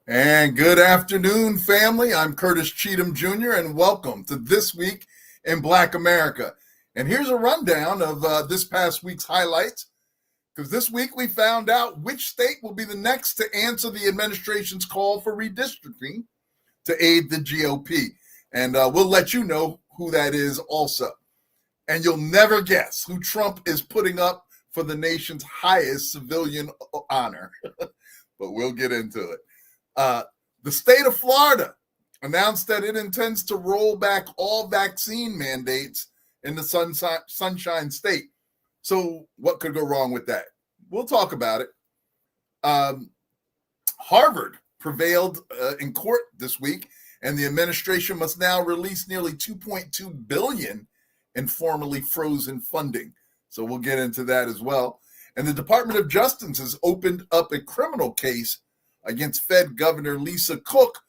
And good afternoon, family. I'm Curtis Cheatham Jr., and welcome to This Week in Black America. And here's a rundown of this past week's highlights, because this week we found out which state will be the next to answer the administration's call for redistricting to aid the GOP. And we'll let you know who that is also. And you'll never guess who Trump is putting up for the nation's highest civilian honor. But we'll get into it. The state of Florida announced that it intends to roll back all vaccine mandates in the Sunshine State. So what could go wrong with that? We'll talk about it. Harvard prevailed in court this week, and the administration must now release nearly $2.2 billion in formerly frozen funding. So we'll get into that as well. And the Department of Justice has opened up a criminal case against Fed Governor Lisa Cook,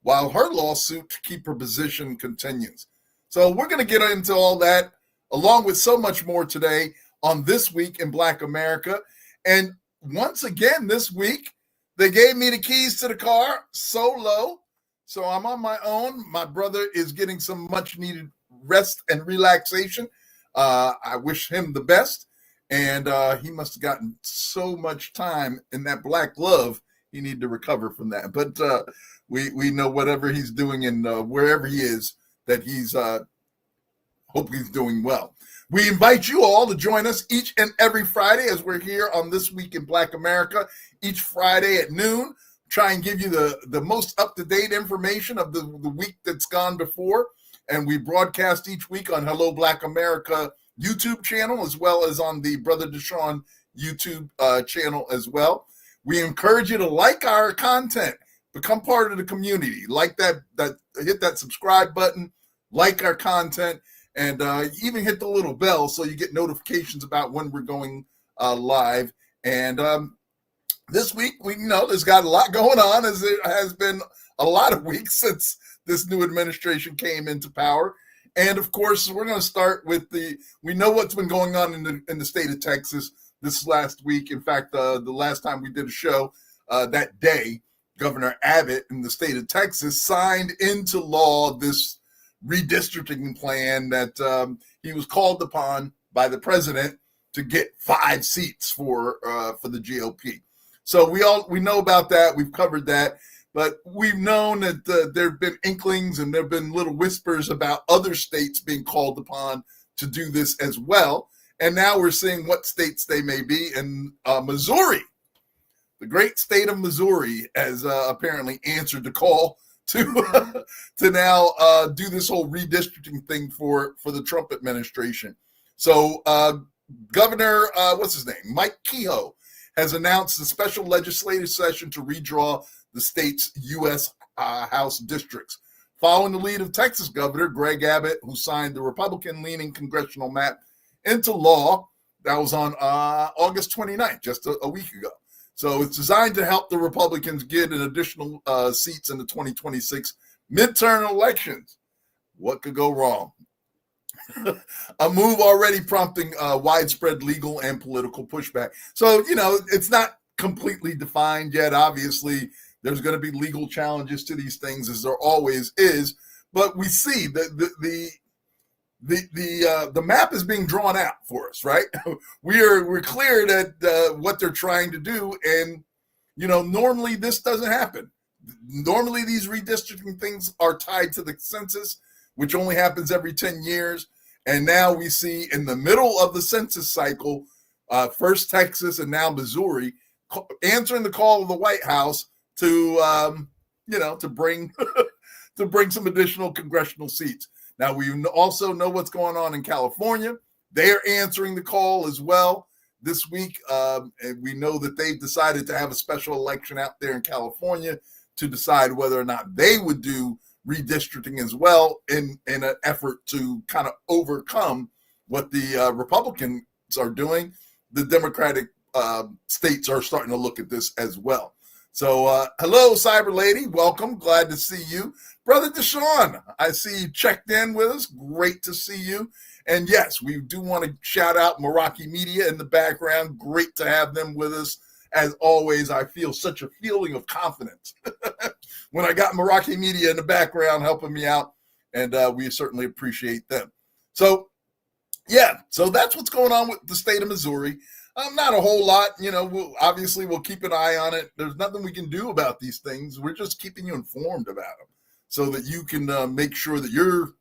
while her lawsuit to keep her position continues. So we're going to get into all that, along with so much more today on This Week in Black America. And once again this week, they gave me the keys to the car solo. So I'm on my own. My brother is getting some much needed rest and relaxation. I wish him the best. And he must have gotten so much time in that black glove. You need to recover from that. But we know whatever he's doing and wherever he is, that he's hope he's doing well. We invite you all to join us each and every Friday as we're here on This Week in Black America, each Friday at noon. Try and give you the most up-to-date information of the week that's gone before. And we broadcast each week on Hello Black America YouTube channel, as well as on the Brother Deshaun YouTube channel as well. We encourage you to like our content, become part of the community, like that hit that subscribe button, like our content, and even hit the little bell so you get notifications about when we're going live. And this week, we know there's got a lot going on, as there has been a lot of weeks since this new administration came into power. And of course, we're going to start with we know what's been going on in the state of Texas this last week. In fact, the last time we did a show, that day, Governor Abbott in the state of Texas signed into law this redistricting plan that he was called upon by the president to get 5 seats for the GOP. So we know about that. We've covered that. But we've known that there have been inklings and there have been little whispers about other states being called upon to do this as well. And now we're seeing what states they may be. And Missouri, the great state of Missouri, has apparently answered the call to now do this whole redistricting thing for the Trump administration. So Governor, what's his name? Mike Kehoe has announced a special legislative session to redraw the state's U.S. House districts, following the lead of Texas Governor Greg Abbott, who signed the Republican-leaning congressional map into law. That was on August 29th, just a week ago. So it's designed to help the Republicans get an additional seats in the 2026 midterm elections. What could go wrong? A move already prompting widespread legal and political pushback. So, it's not completely defined yet. Obviously, there's going to be legal challenges to these things, as there always is. But we see that the map is being drawn out for us, right? We're clear that what they're trying to do, and normally this doesn't happen. Normally these redistricting things are tied to the census, which only happens every 10 years. And now we see in the middle of the census cycle, first Texas and now Missouri, answering the call of the White House to bring to bring some additional congressional seats. Now, we also know what's going on in California. They're answering the call as well this week. And we know that they've decided to have a special election out there in California to decide whether or not they would do redistricting as well in an effort to kind of overcome what the Republicans are doing. The Democratic states are starting to look at this as well. So hello, Cyber Lady. Welcome. Glad to see you. Brother Deshaun, I see you checked in with us. Great to see you. And yes, we do want to shout out Meraki Media in the background. Great to have them with us as always, I feel such a feeling of confidence when I got Meraki Media in the background helping me out, and we certainly appreciate them. So, yeah, so that's what's going on with the state of Missouri. Not a whole lot, we'll keep an eye on it. There's nothing we can do about these things. We're just keeping you informed about them so that you can make sure that you're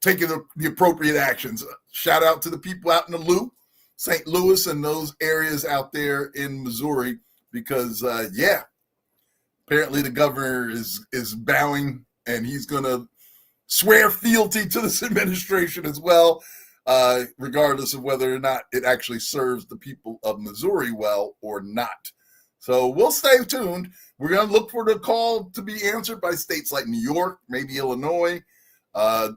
taking the appropriate actions. Shout out to the people out in the Lou, St. Louis, and those areas out there in Missouri, because, apparently the governor is bowing, and he's going to swear fealty to this administration as well, regardless of whether or not it actually serves the people of Missouri well or not. So we'll stay tuned. We're going to look for the call to be answered by states like New York, maybe Illinois,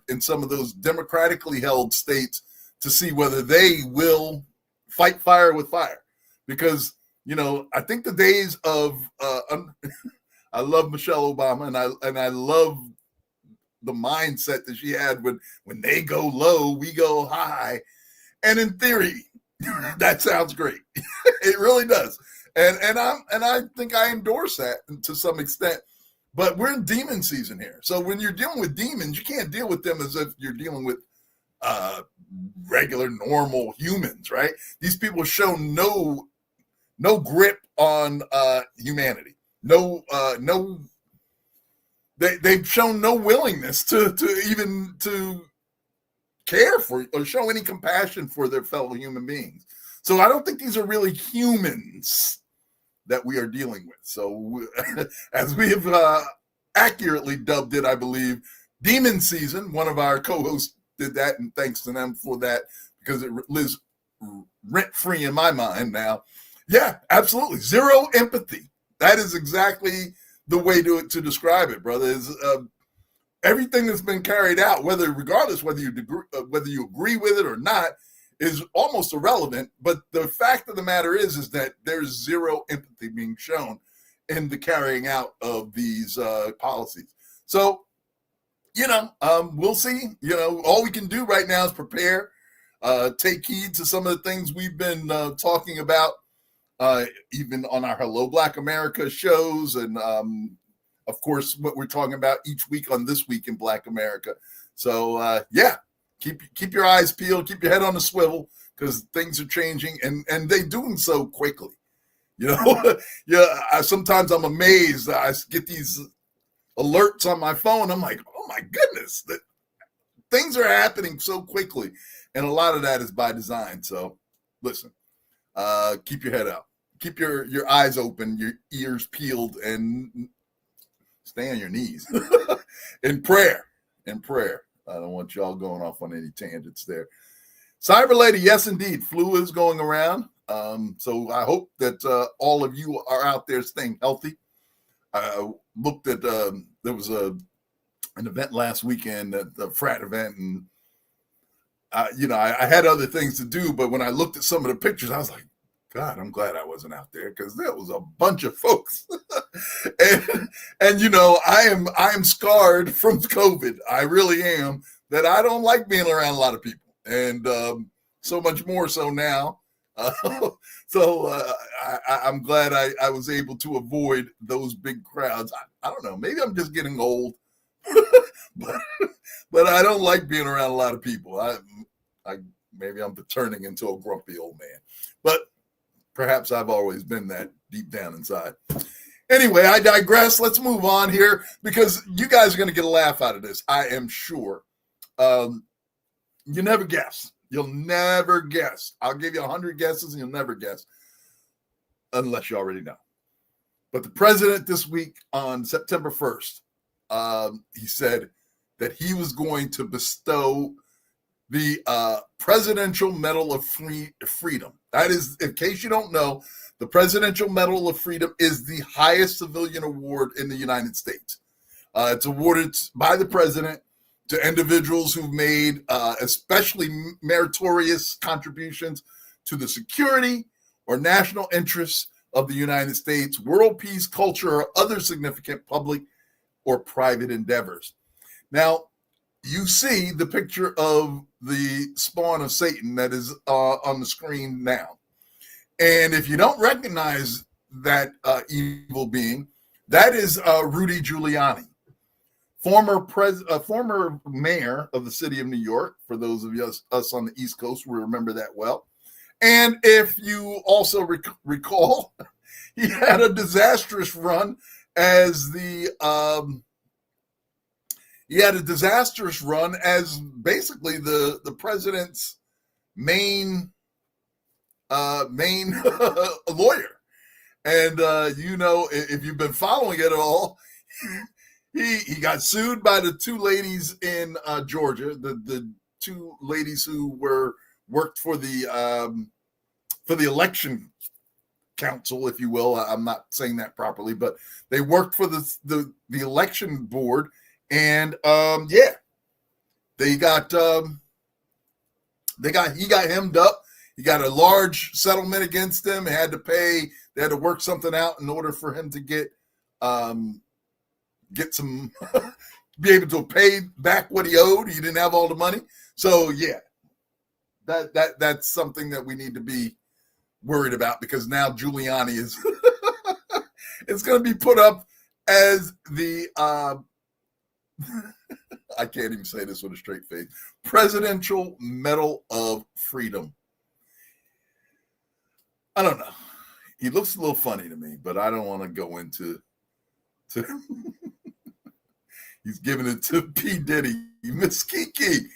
in some of those democratically held states, to see whether they will fight fire with fire. Because, I think the days of I love Michelle Obama, and I love the mindset that she had when they go low, we go high. And in theory, that sounds great. It really does. And I think I endorse that to some extent. But we're in demon season here. So when you're dealing with demons, you can't deal with them as if you're dealing with regular, normal humans, right? These people show no grip on humanity. They've shown no willingness to even to care for or show any compassion for their fellow human beings. So I don't think these are really humans that we are dealing with. So as we have accurately dubbed it, I believe, demon season. One of our co-hosts did that, and thanks to them for that, because it lives rent-free in my mind now. Yeah, absolutely. Zero empathy. That is exactly the way to describe it, brother. Is everything that's been carried out, regardless whether you agree with it or not, is almost irrelevant. But the fact of the matter is that there's zero empathy being shown in the carrying out of these policies. So, we'll see. All we can do right now is prepare, take heed to some of the things we've been talking about, even on our Hello Black America shows, and of course what we're talking about each week on This Week in Black America. So keep your eyes peeled, keep your head on the swivel, because things are changing, and they're doing so quickly. Sometimes I'm amazed. I get these alerts on my phone. I'm like, oh my goodness, that things are happening so quickly, and a lot of that is by design. So listen, keep your head up. Keep your eyes open, your ears peeled, and stay on your knees in prayer. I don't want y'all going off on any tangents there. Cyber Lady, yes, indeed. Flu is going around. So I hope that all of you are out there staying healthy. I looked at, there was an event last weekend, the frat event, and I had other things to do, but when I looked at some of the pictures, I was like, God, I'm glad I wasn't out there, because there was a bunch of folks. and I am scarred from COVID. I really am, that I don't like being around a lot of people. And so much more so now. I'm glad I was able to avoid those big crowds. I don't know. Maybe I'm just getting old. but I don't like being around a lot of people. Maybe I'm turning into a grumpy old man. But perhaps I've always been that deep down inside. Anyway, I digress. Let's move on here, because you guys are going to get a laugh out of this, I am sure. You never guess. You'll never guess. I'll give you 100 guesses, and you'll never guess, unless you already know. But the president this week on September 1st, he said that he was going to bestow the Presidential Medal of Freedom. That is, in case you don't know, the Presidential Medal of Freedom is the highest civilian award in the United States. It's awarded by the president to individuals who've made especially meritorious contributions to the security or national interests of the United States, world peace, culture, or other significant public or private endeavors. Now, you see the picture of the spawn of Satan that is on the screen now. And if you don't recognize that evil being, that is Rudy Giuliani, former mayor of the city of New York. For those of us on the East Coast, we remember that well. And if you also recall, he had a disastrous run as basically the president's main lawyer. And if you've been following it at all, he got sued by the two ladies in Georgia, the two ladies who worked for the election council, if you will. I'm not saying that properly, but they worked for the election board, and he got hemmed up. He got a large settlement against him. They had to work something out in order for him to get some be able to pay back what he owed. He didn't have all the money. So that's something that we need to be worried about, because now Giuliani is it's going to be put up as the I can't even say this with a straight face, Presidential Medal of Freedom. I don't know. He looks a little funny to me, but I don't want to go into he's giving it to P. Diddy, Miss Kiki.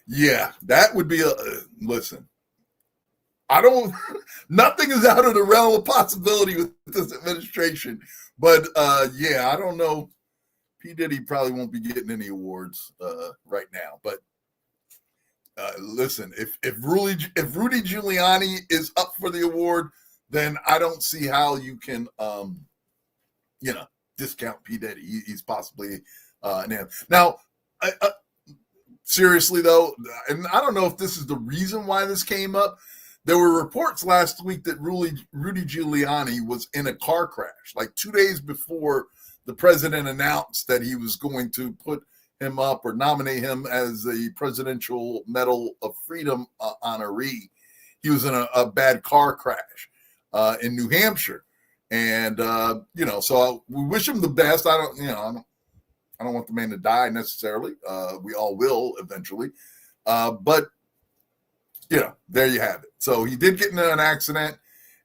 Yeah, that would be listen. Nothing is out of the realm of possibility with this administration, but I don't know. P. Diddy probably won't be getting any awards right now, but listen, if Rudy Giuliani is up for the award, then I don't see how you can discount P. Diddy. He's possibly now. Seriously though, and I don't know if this is the reason why this came up. There were reports last week that Rudy Giuliani was in a car crash, like 2 days before the president announced that he was going to put him up or nominate him as the Presidential Medal of Freedom honoree. He was in a bad car crash in New Hampshire, and so we wish him the best. I don't want the man to die necessarily. We all will eventually, but there you have it. So he did get into an accident,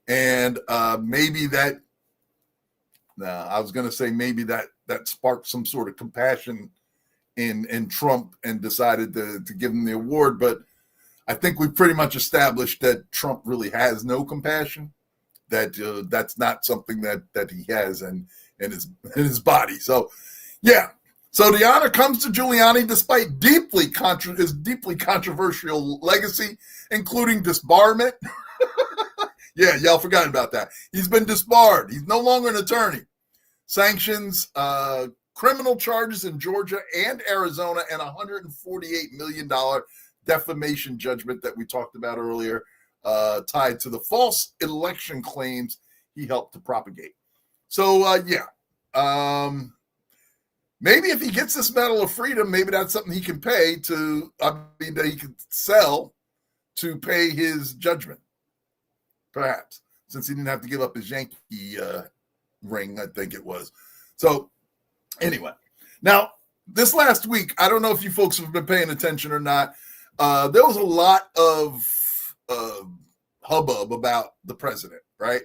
and maybe that. I was going to say maybe that sparked some sort of compassion in Trump and decided to give him the award. But I think we've pretty much established that Trump really has no compassion. That's not something that he has in his body. So, yeah. So the honor comes to Giuliani despite his deeply controversial legacy, including disbarment. Yeah, y'all forgot about that. He's been disbarred. He's no longer an attorney. Sanctions, criminal charges in Georgia and Arizona, and $148 million defamation judgment that we talked about earlier, tied to the false election claims he helped to propagate. So, maybe if he gets this Medal of Freedom, maybe that's something he can pay that he could sell to pay his judgment. Perhaps, since he didn't have to give up his Yankee ring, I think it was. So, anyway. Now, this last week, I don't know if you folks have been paying attention or not. There was a lot of hubbub about the president, right?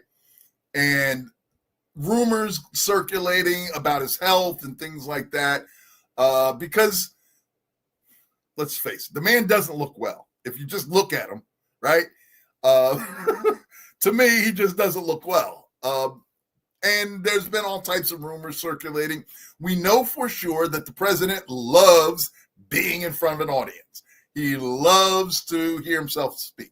And rumors circulating about his health and things like that. Because, let's face it, the man doesn't look well. If you just look at him, right? To me, he just doesn't look well. And there's been all types of rumors circulating. We know for sure that the president loves being in front of an audience. He loves to hear himself speak.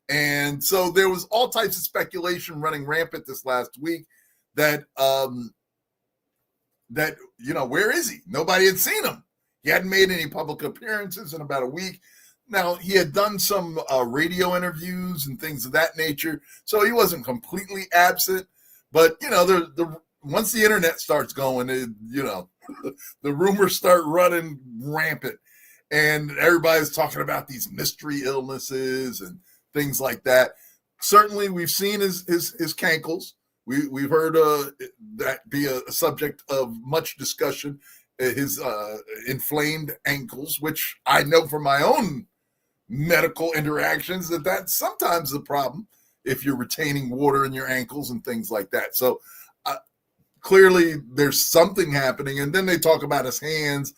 And so there was all types of speculation running rampant this last week that where is he? Nobody had seen him. He hadn't made any public appearances in about a week. Now, he had done some radio interviews and things of that nature, so he wasn't completely absent. But, once the internet starts going, the rumors start running rampant, and everybody's talking about these mystery illnesses and things like that. certainly we've seen his cankles. We've heard that be a subject of much discussion. His inflamed ankles, which I know from my own medical interactions that that's sometimes the problem if you're retaining water in your ankles and things like that. So clearly there's something happening. And then they talk about his hands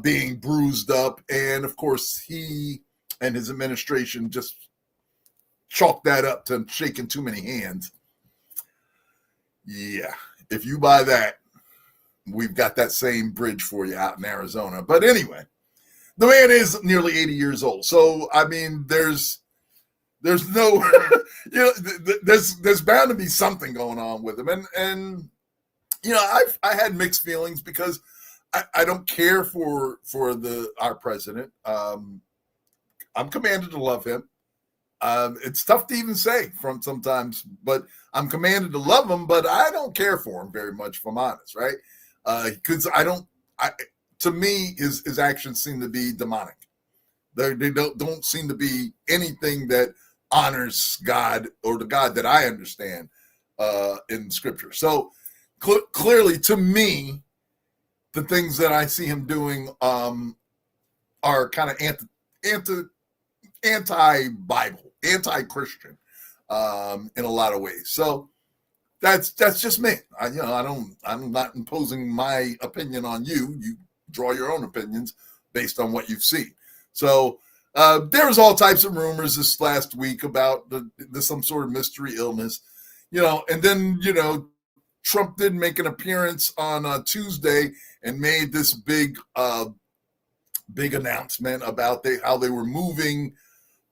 being bruised up. And of course, he and his administration just chalk that up to shaking too many hands. Yeah, if you buy that, we've got that same bridge for you out in Arizona. But anyway, the man is nearly 80 years old. So, I mean, there's no, there's bound to be something going on with him. And I had mixed feelings because I don't care for our president. I'm commanded to love him. It's tough to even say from sometimes, but I'm commanded to love him, but I don't care for him very much, if I'm honest, right? Because to me, his actions seem to be demonic. They don't seem to be anything that honors God or the God that I understand in Scripture. So clearly, to me, the things that I see him doing are kind of anti-Bible, anti-Christian in a lot of ways. So that's just me. I'm not imposing my opinion on you. You draw your own opinions based on what you've seen. So there was all types of rumors this last week about some sort of mystery illness, and then Trump did make an appearance on Tuesday and made this big announcement about how they were moving.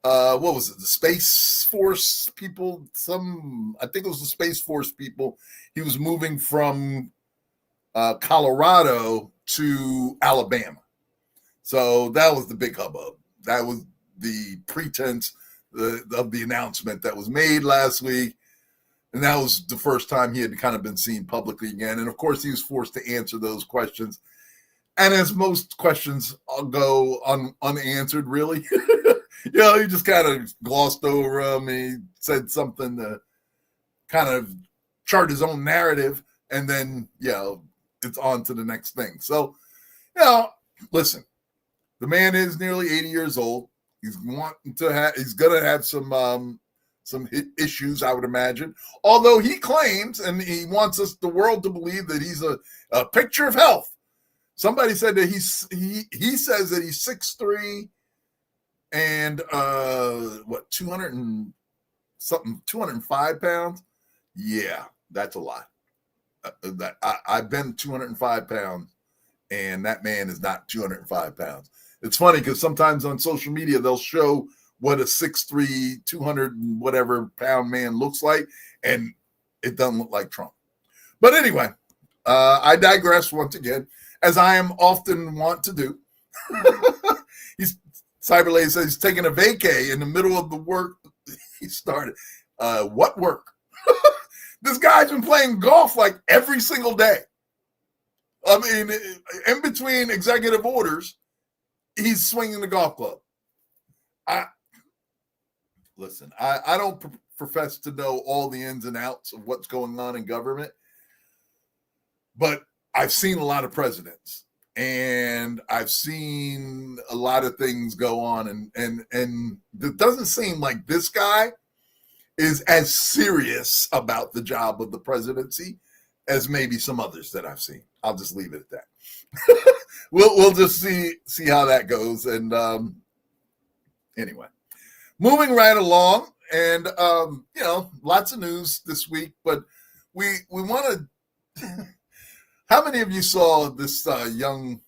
What was it? The Space Force people? I think it was the Space Force people. He was moving from Colorado to Alabama. So that was the big hubbub. That was the pretense of the announcement that was made last week. And that was the first time he had kind of been seen publicly again. And of course, he was forced to answer those questions. And as most questions go unanswered, really, he just kind of glossed over them. He said something to kind of chart his own narrative. And then, it's on to the next thing. So, listen, the man is nearly 80 years old. He's going to have some issues, I would imagine. Although he claims, and he wants the world to believe that he's a picture of health. Somebody said that he says that he's 6'3" and 205 pounds. Yeah, that's a lot. I've been 205 pounds, and that man is not 205 pounds. It's funny because sometimes on social media they'll show what a 6'3", 200 and whatever pound man looks like, and it doesn't look like Trump. But anyway, I digress once again, as I am often want to do. Cyberlay says he's taking a vacay in the middle of the work he started. What work? This guy's been playing golf like every single day. I mean, in between executive orders, he's swinging the golf club. I don't profess to know all the ins and outs of what's going on in government, but I've seen a lot of presidents, and I've seen a lot of things go on, and it doesn't seem like this guy is as serious about the job of the presidency as maybe some others that I've seen. I'll just leave it at that. We'll just see how that goes. And anyway, moving right along, and lots of news this week, but we want to. How many of you saw this young?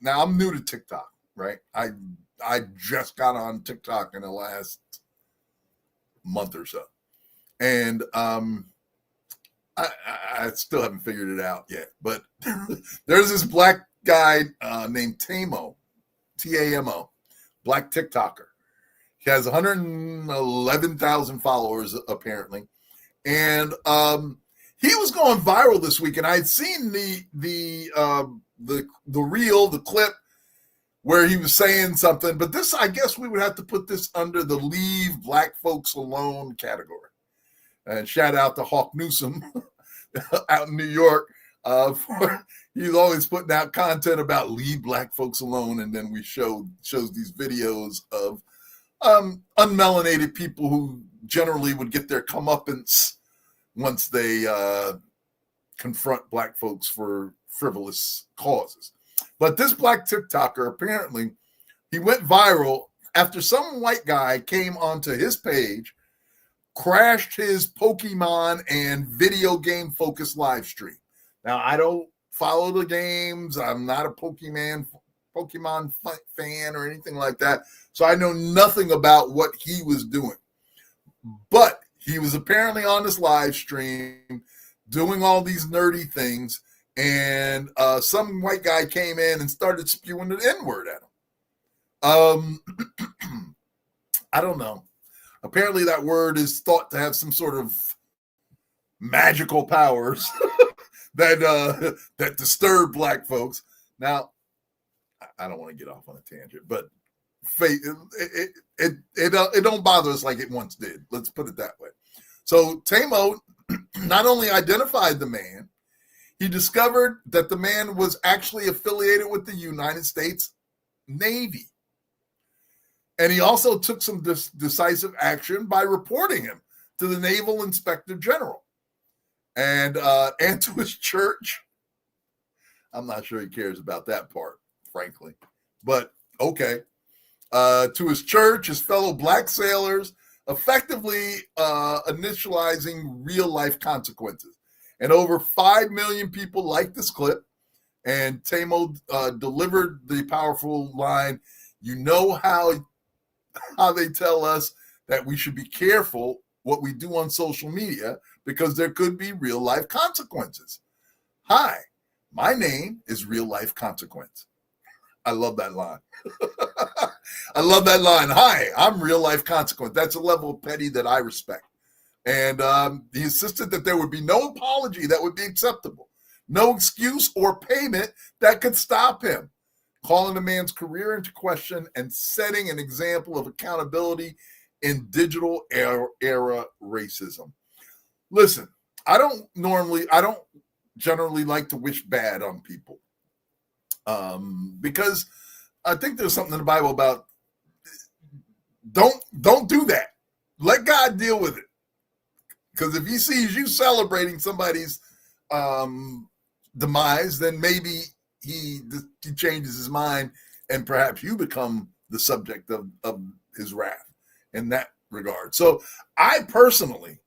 Now I'm new to TikTok, right? I just got on TikTok in the last month or so, and I still haven't figured it out yet. But there's this black guy named Tamo, Tamo, black TikToker. He has 111,000 followers apparently, and he was going viral this week. And I'd seen the reel, the clip where he was saying something, but this, I guess we would have to put this under the leave black folks alone category. And shout out to Hawk Newsom out in New York. He's always putting out content about leave black folks alone, and then we shows these videos of unmelanated people who generally would get their comeuppance once they confront black folks for frivolous causes. But this black TikToker, apparently, he went viral after some white guy came onto his page, crashed his Pokemon and video game focused live stream. Now, I don't follow the games. I'm not a Pokemon fan or anything like that. So I know nothing about what he was doing. But he was apparently on this live stream doing all these nerdy things. And some white guy came in and started spewing the N-word at him. I don't know. Apparently that word is thought to have some sort of magical powers that disturb black folks. Now, I don't want to get off on a tangent, but it don't bother us like it once did. Let's put it that way. So Tamo not only identified the man, he discovered that the man was actually affiliated with the United States Navy. And he also took some decisive action by reporting him to the Naval Inspector General. And to his church. I'm not sure he cares about that part, frankly. But okay. To his church, his fellow black sailors, effectively initializing real-life consequences. And over 5 million people liked this clip. And Tamo delivered the powerful line, you know how they tell us that we should be careful what we do on social media because there could be real-life consequences. Hi, my name is Real Life Consequence. I love that line. I love that line. Hi, I'm Real Life Consequence. That's a level of petty that I respect. And he insisted that there would be no apology that would be acceptable, no excuse or payment that could stop him, calling the man's career into question and setting an example of accountability in digital era racism. Listen, I don't generally like to wish bad on people because I think there's something in the Bible about don't do that. Let God deal with it. Because if he sees you celebrating somebody's demise, then maybe he changes his mind and perhaps you become the subject of his wrath in that regard. So I personally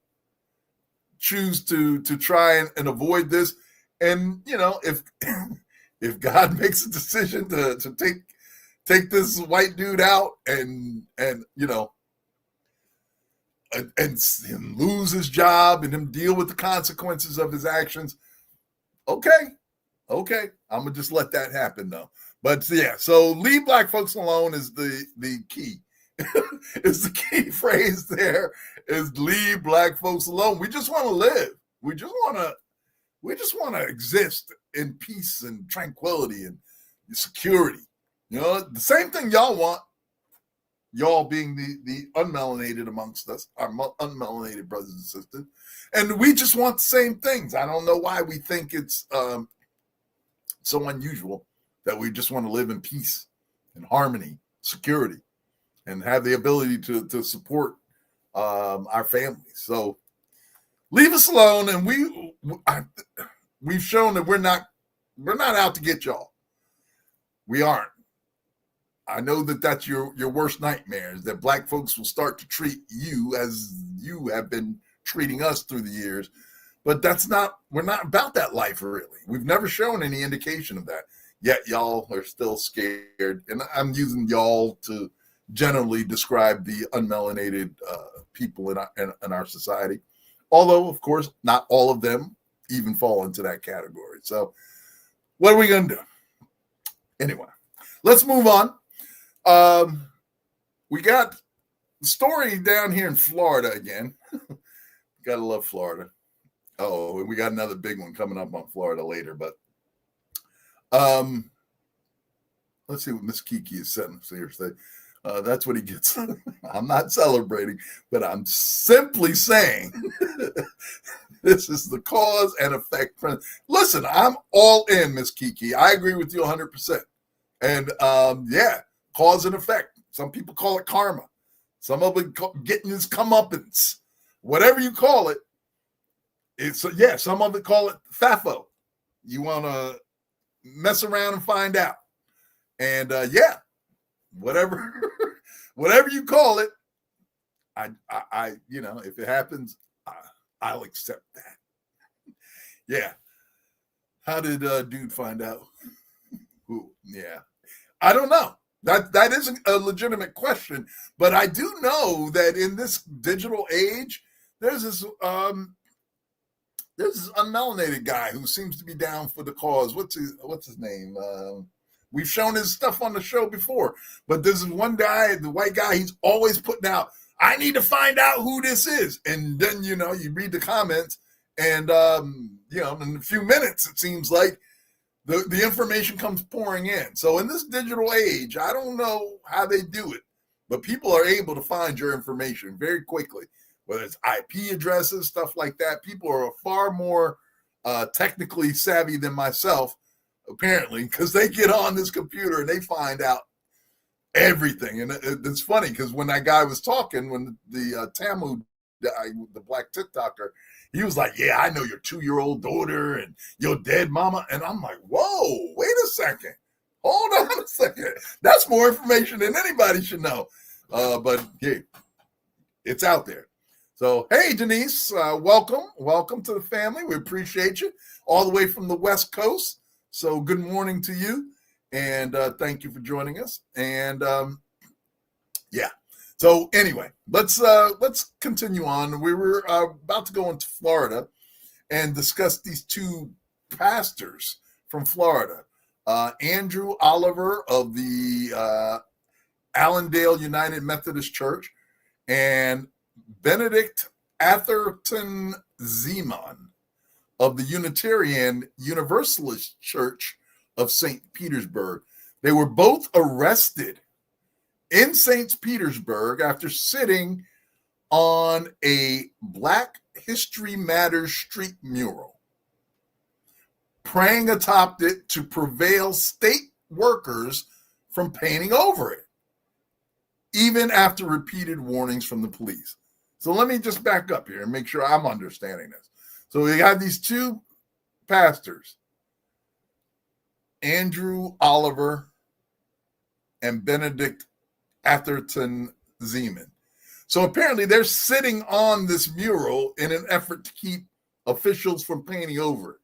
choose to try and avoid this. And, you know, if God makes a decision to take this white dude out and you know, and lose his job and him deal with the consequences of his actions, okay, I'm gonna just let that happen though. But yeah, so leave black folks alone is the key. Is the key phrase there is leave black folks alone. We just want to live. We just want to exist in peace and tranquility and security. You know, the same thing y'all want. Y'all being the unmelanated amongst us, our unmelanated brothers and sisters. And we just want the same things. I don't know why we think it's so unusual that we just want to live in peace and harmony, security, and have the ability to support our families. So leave us alone. And we've shown that we're not out to get y'all. We aren't. I know that that's your worst nightmare, is that black folks will start to treat you as you have been treating us through the years. But we're not about that life, really. We've never shown any indication of that. Yet y'all are still scared. And I'm using y'all to generally describe the unmelanated people in our society. Although, of course, not all of them even fall into that category. So what are we going to do? Anyway, let's move on. We got the story down here in Florida again. Gotta love Florida. Oh, and we got another big one coming up on Florida later. But let's see what Miss Kiki is sending us here. That's what he gets. I'm not celebrating, but I'm simply saying this is the cause and effect. Listen, I'm all in, Miss Kiki. I agree with you 100%. And yeah, cause and effect. Some people call it karma. Some of it getting his comeuppance. Whatever you call it, it's yeah. Some of it call it FAFO. You want to mess around and find out. And yeah, whatever you call it, I you know, if it happens, I'll accept that. Yeah. How did dude find out? Who? Yeah. I don't know. That isn't a legitimate question, but I do know that in this digital age, there's this unmelanated guy who seems to be down for the cause. What's his name? We've shown his stuff on the show before, but there's one guy, the white guy, he's always putting out, I need to find out who this is. And then, you know, you read the comments and, you know, in a few minutes, it seems like the information comes pouring in. So in this digital age, I don't know how they do it, but people are able to find your information very quickly, whether it's IP addresses, stuff like that. People are far more technically savvy than myself, apparently, because they get on this computer and they find out everything. And it's funny because when that guy was talking, when the Tamu guy, the black TikToker, he was like, yeah, I know your 2-year-old daughter and your dead mama. And I'm like, whoa, wait a second. Hold on a second. That's more information than anybody should know. But yeah, it's out there. So, hey, Denise, welcome. Welcome to the family. We appreciate you all the way from the West Coast. So good morning to you. And thank you for joining us. And yeah. So anyway, let's continue on. We were about to go into Florida and discuss these two pastors from Florida, Andrew Oliver of the Allendale United Methodist Church and Benedict Atherton Zeman of the Unitarian Universalist Church of St. Petersburg. They were both arrested in St. Petersburg after sitting on a Black History Matters street mural, praying atop it to prevail state workers from painting over it, even after repeated warnings from the police. So let me just back up here and make sure I'm understanding this. So we have these two pastors, Andrew Oliver and Benedict Atherton Zeman. So apparently they're sitting on this mural in an effort to keep officials from painting over it.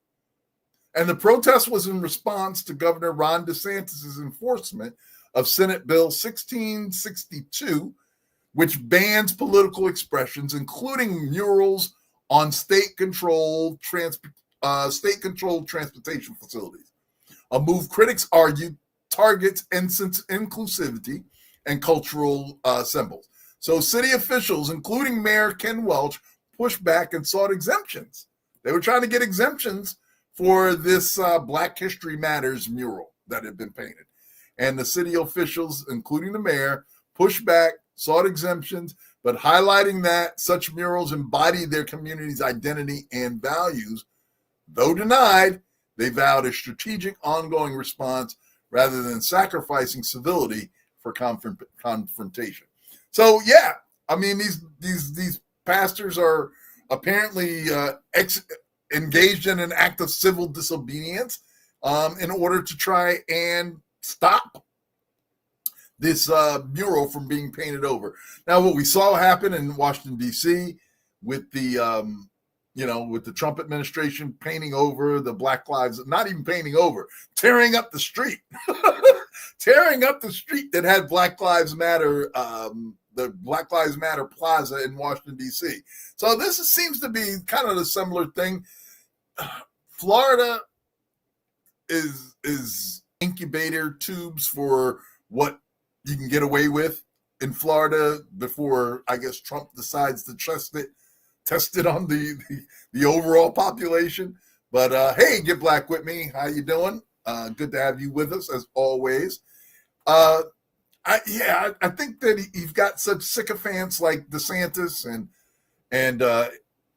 And the protest was in response to Governor Ron DeSantis' enforcement of Senate Bill 1662, which bans political expressions, including murals on state-controlled transportation facilities. A move critics argued targets inclusivity and cultural symbols. So city officials, including Mayor Ken Welch, pushed back and sought exemptions. They were trying to get exemptions for this Black History Matters mural that had been painted. And the city officials, including the mayor, pushed back, sought exemptions, but highlighting that such murals embody their community's identity and values. Though denied, they vowed a strategic ongoing response rather than sacrificing civility for confrontation. So yeah, I mean, these pastors are apparently engaged in an act of civil disobedience in order to try and stop this mural from being painted over. Now, what we saw happen in Washington, D.C. with the with the Trump administration painting over the Black Lives, not even painting over, tearing up the street, tearing up the street that had Black Lives Matter, the Black Lives Matter Plaza in Washington, D.C. So this seems to be kind of a similar thing. Florida is incubator tubes for what you can get away with in Florida before, I guess, Trump decides to test it on the overall population. But hey, Get Black with Me, how you doing? Good to have you with us as always. I think that he's got such sycophants like DeSantis and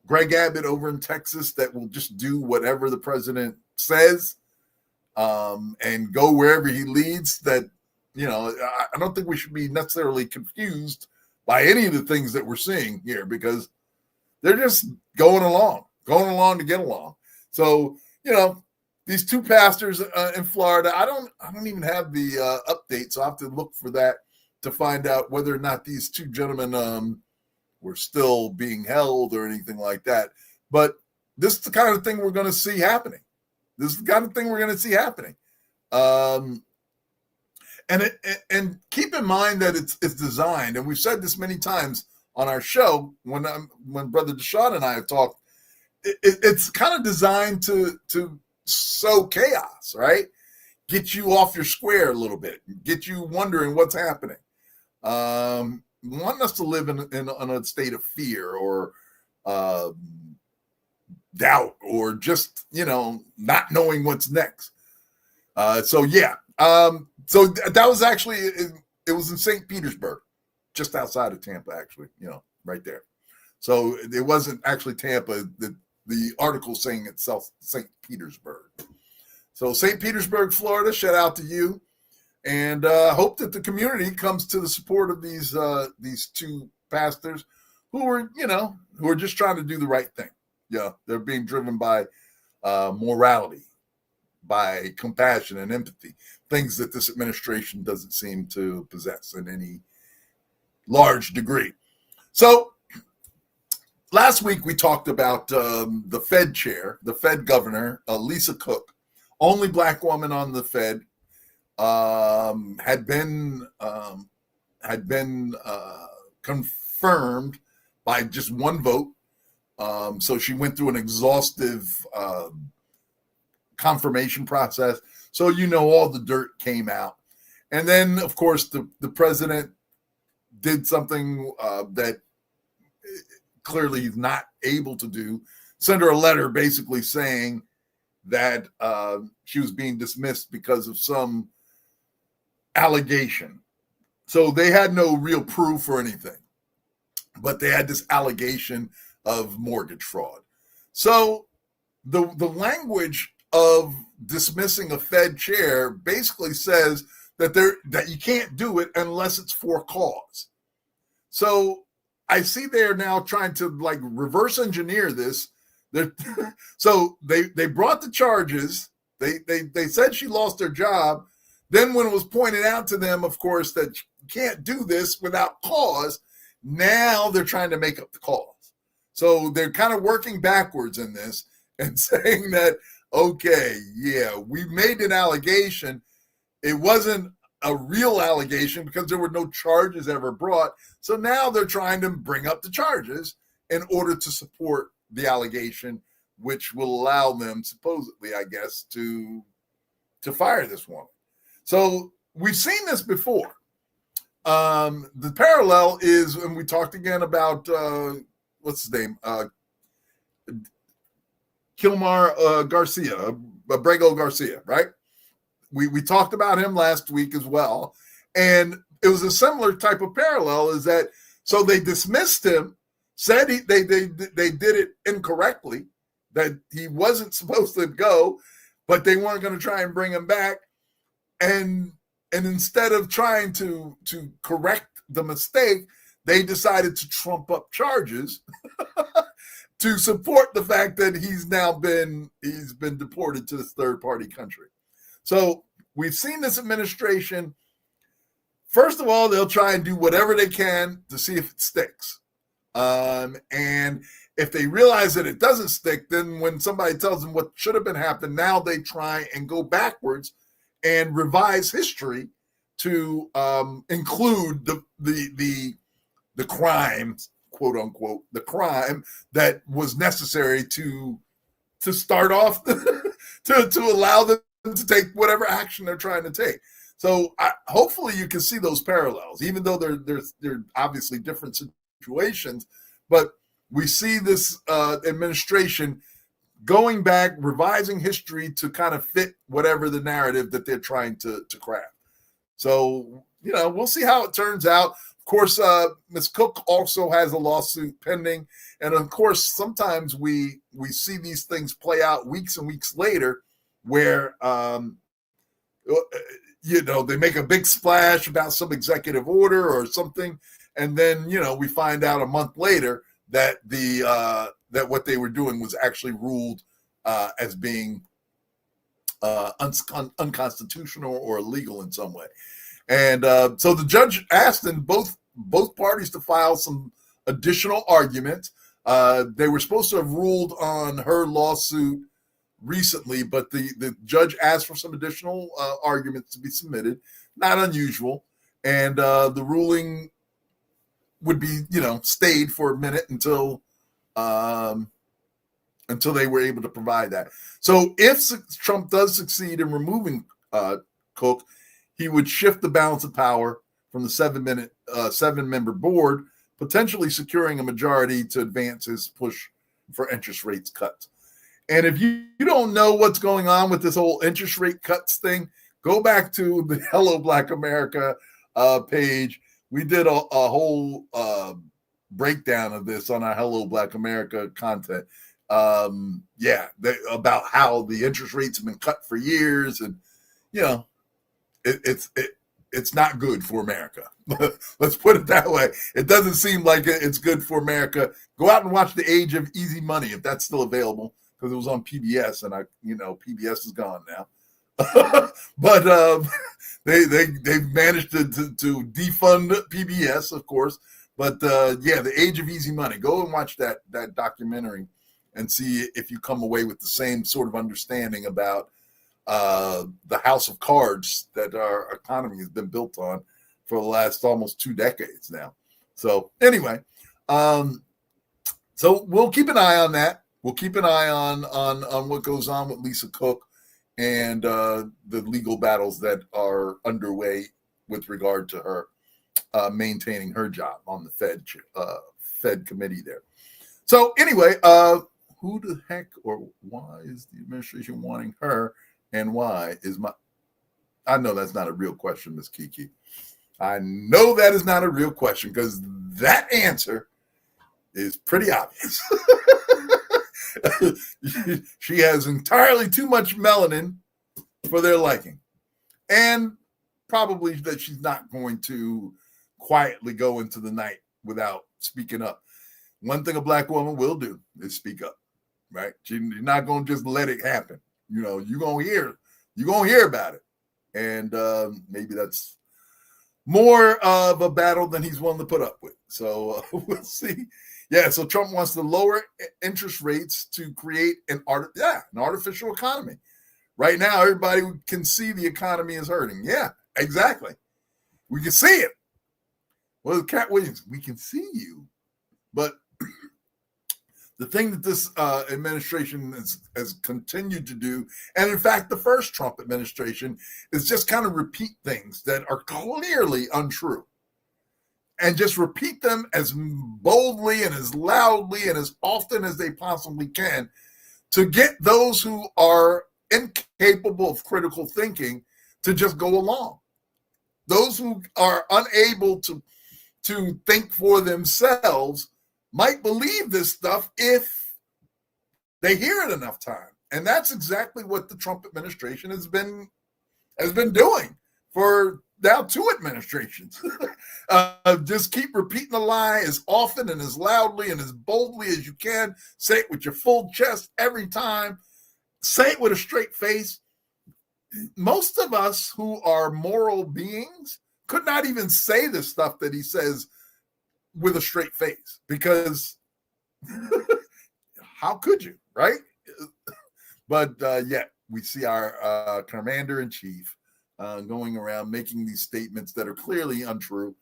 Greg Abbott over in Texas that will just do whatever the president says and go wherever he leads. That, I don't think we should be necessarily confused by any of the things that we're seeing here, because they're just going along to get along. So, these two pastors in Florida, I don't even have the update, so I have to look for that to find out whether or not these two gentlemen were still being held or anything like that. But this is the kind of thing we're going to see happening. And keep in mind that it's designed, and we've said this many times on our show when Brother Deshaun and I have talked. It's kind of designed to sow chaos, right? Get you off your square a little bit, get you wondering what's happening. Want us to live in a state of fear or doubt, or just not knowing what's next. So that was actually it was in St. Petersburg, just outside of Tampa, actually, right there. So it wasn't actually Tampa. The article saying itself St. Petersburg. So St. Petersburg, Florida, shout out to you. And hope that the community comes to the support of these two pastors who are just trying to do the right thing. Yeah, they're being driven by morality, by compassion and empathy, things that this administration doesn't seem to possess in any large degree. So last week we talked about the Fed chair, the Fed governor, Lisa Cook, only black woman on the Fed, had been confirmed by just one vote. So she went through an exhaustive confirmation process. So all the dirt came out. And then, of course, the president did something that clearly he's not able to do. Sent her a letter basically saying that she was being dismissed because of some allegation. So they had no real proof or anything, but they had this allegation of mortgage fraud. So the language of dismissing a Fed chair basically says that you can't do it unless it's for cause. So I see they're now trying to reverse engineer this. So they brought the charges. They said she lost her job. Then when it was pointed out to them, of course, that you can't do this without cause, now they're trying to make up the cause. So they're kind of working backwards in this and saying that, okay, yeah, we made an allegation. It wasn't a real allegation because there were no charges ever brought. So now they're trying to bring up the charges in order to support the allegation, which will allow them, supposedly, I guess, to fire this woman. So we've seen this before. The parallel is, and we talked again about, what's his name? Kilmar Garcia, Abrego Garcia, right? We talked about him last week as well. And it was a similar type of parallel, is that, so they dismissed him, said they did it incorrectly, that he wasn't supposed to go, but they weren't going to try and bring him back. And instead of trying to correct the mistake, they decided to trump up charges to support the fact that he's been deported to this third party country. So we've seen this administration. First of all, they'll try and do whatever they can to see if it sticks. And if they realize that it doesn't stick, then when somebody tells them what should have been happened, now they try and go backwards and revise history to include the crimes, quote unquote, the crime that was necessary to start off to allow them to take whatever action they're trying to take. So hopefully you can see those parallels, even though they're obviously different situations. But we see this administration going back, revising history to kind of fit whatever the narrative that they're trying to craft. So, we'll see how it turns out. Of course, Ms. Cook also has a lawsuit pending. And of course, sometimes we see these things play out weeks and weeks later where, they make a big splash about some executive order or something. And then, we find out a month later that that what they were doing was actually ruled as being unconstitutional or illegal in some way. And so the judge asked in both parties to file some additional arguments. They were supposed to have ruled on her lawsuit recently, but the judge asked for some additional arguments to be submitted. Not unusual. And the ruling would be, stayed for a minute until they were able to provide that. So if Trump does succeed in removing Cook, he would shift the balance of power from the seven-member board, potentially securing a majority to advance his push for interest rates cuts. And if you don't know what's going on with this whole interest rate cuts thing, go back to the Hello Black America page. We did a whole breakdown of this on our Hello Black America content. About how the interest rates have been cut for years, and it's not good for America. Let's put it that way. It doesn't seem like it's good for America. Go out and watch The Age of Easy Money if that's still available, because it was on PBS, and PBS is gone now. But they've managed to defund PBS, of course. But The Age of Easy Money. Go and watch that documentary and see if you come away with the same sort of understanding about the house of cards that our economy has been built on for the last almost 2 decades now. So anyway, so we'll keep an eye on that. We'll keep an eye on what goes on with Lisa Cook and the legal battles that are underway with regard to her maintaining her job on the Fed committee there. So anyway, who the heck or why is the administration wanting her, and why is I know that's not a real question, Miss Kiki. I know that is not a real question, because that answer is pretty obvious. She has entirely too much melanin for their liking, and probably that she's not going to quietly go into the night without speaking up. One thing a Black woman will do is speak up, right? You're not going to just let it happen. You're going to hear about it. And maybe that's more of a battle than he's willing to put up with. So we'll see. Yeah, so Trump wants to lower interest rates to create an artificial economy. Right now, everybody can see the economy is hurting. Yeah, exactly. We can see it. Well, Cat Williams, we can see you. But the thing that this administration has continued to do, and in fact, the first Trump administration, is just kind of repeat things that are clearly untrue. And just repeat them as boldly and as loudly and as often as they possibly can to get those who are incapable of critical thinking to just go along. Those who are unable to think for themselves might believe this stuff if they hear it enough time. And that's exactly what the Trump administration has been doing for now 2 administrations. Just keep repeating the lie as often and as loudly and as boldly as you can. Say it with your full chest every time. Say it with a straight face. Most of us who are moral beings could not even say the stuff that he says with a straight face, because how could you, right? But yet we see our commander-in-chief going around making these statements that are clearly untrue,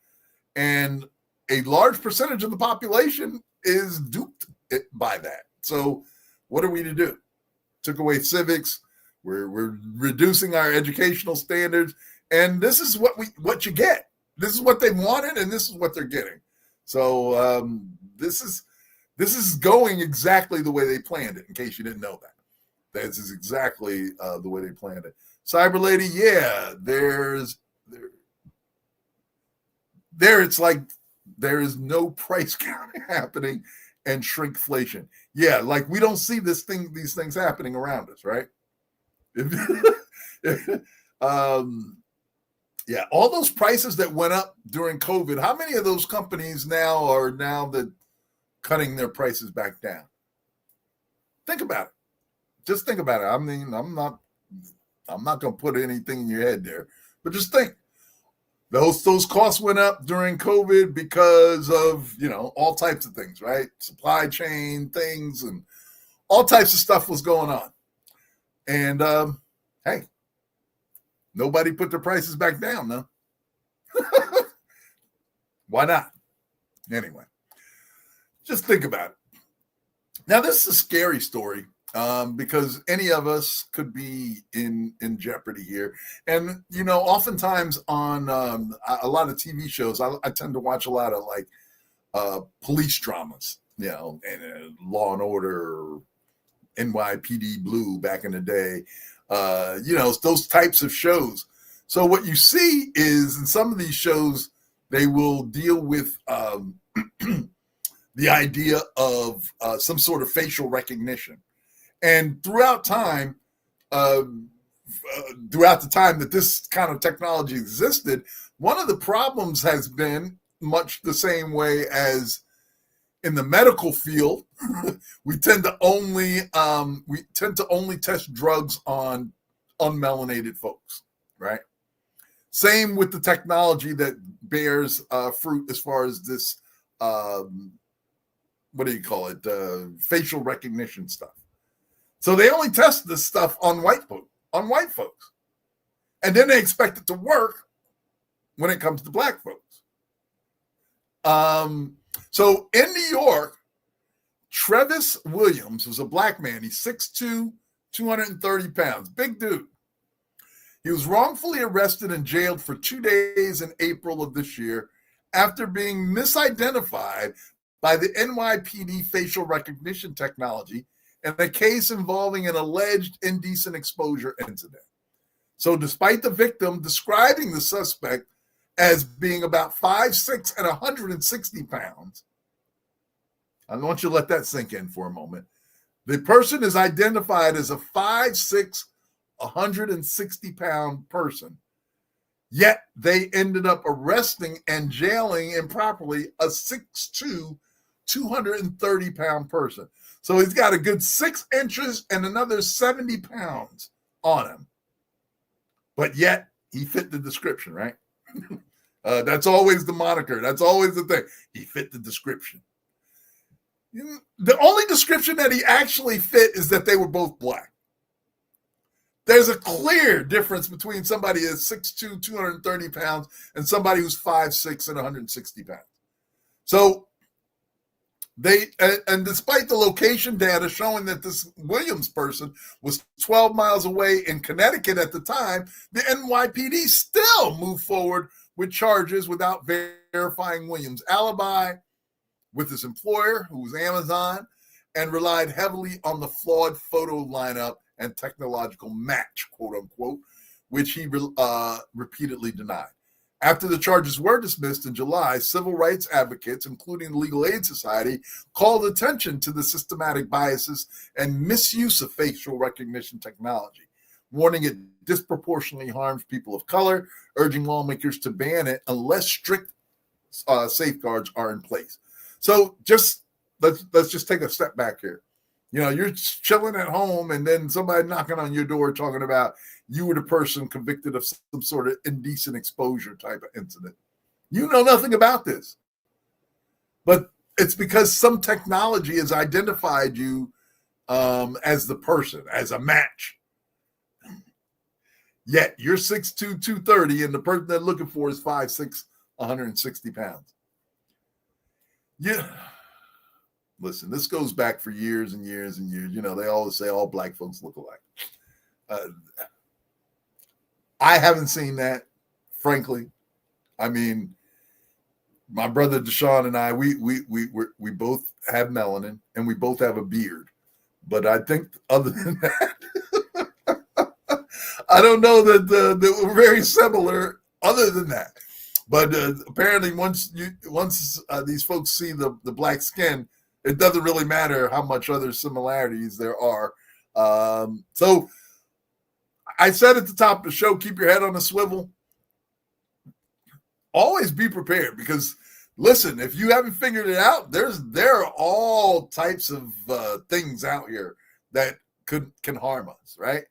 and a large percentage of the population is duped by that. So what are we to do? Took away civics. We're reducing our educational standards, and this is what you get. This is what they wanted, and this is what they're getting. So this is going exactly the way they planned it, in case you didn't know that. This is exactly the way they planned it. Cyber Lady, yeah, there's There, it's like there is no price counting happening and shrinkflation. Yeah, like we don't see these things happening around us, right? Yeah, all those prices that went up during COVID, how many of those companies are cutting their prices back down? Think about it. Just think about it. I mean, I'm not going to put anything in your head there, but just think. Those costs went up during COVID because of, all types of things, right? Supply chain things and all types of stuff was going on. And hey, nobody put their prices back down, no. Why not? Anyway, just think about it. Now, this is a scary story because any of us could be in jeopardy here. And, oftentimes on a lot of TV shows, I tend to watch a lot of like police dramas, and Law and Order, NYPD Blue back in the day, those types of shows. So what you see is in some of these shows, they will deal with the idea of some sort of facial recognition. And throughout the time that this kind of technology existed, one of the problems has been much the same way as in the medical field. we tend to only test drugs on unmelanated folks, right? Same with the technology that bears fruit as far as this, facial recognition stuff. So they only test this stuff on white folks. And then they expect it to work when it comes to black folks. So in New York, Trevis Williams was a black man. He's 6'2", 230 pounds, big dude. He was wrongfully arrested and jailed for 2 days in April of this year after being misidentified by the NYPD facial recognition technology in a case involving an alleged indecent exposure incident. So despite the victim describing the suspect as being about 5'6" and 160 pounds, I want you to let that sink in for a moment. The person is identified as a 5'6", 160-pound person, yet they ended up arresting and jailing improperly a 6'2", 230-pound person. So he's got a good 6 inches and another 70 pounds on him. But yet he fit the description, right? That's always the moniker. That's always the thing. He fit the description. The only description that he actually fit is that they were both black. There's a clear difference between somebody that's 6'2", 230 pounds and somebody who's 5'6" and 160 pounds. So and despite the location data showing that this Williams person was 12 miles away in Connecticut at the time, the NYPD still moved forward with charges without verifying Williams' alibi with his employer, who was Amazon, and relied heavily on the flawed photo lineup and technological match, quote unquote, which he repeatedly denied. After the charges were dismissed in July, civil rights advocates, including the Legal Aid Society, called attention to the systematic biases and misuse of facial recognition technology, warning it disproportionately harms people of color, urging lawmakers to ban it unless strict safeguards are in place. So let's just take a step back here. You're chilling at home and then somebody knocking on your door talking about you were the person convicted of some sort of indecent exposure type of incident. You know nothing about this. But it's because some technology has identified you as the person, as a match. Yet you're 6'2", 230, and the person they're looking for is 5'6", 160 pounds. Yeah. Listen, this goes back for years and years and years. They always say all black folks look alike. I haven't seen that, frankly. I mean, my brother Deshaun and I, we both have melanin and we both have a beard. But I think other than that, I don't know that we're very similar other than that. But apparently, once these folks see the black skin, it doesn't really matter how much other similarities there are. So I said at the top of the show, keep your head on a swivel. Always be prepared, because listen, if you haven't figured it out, there are all types of things out here that can harm us, right?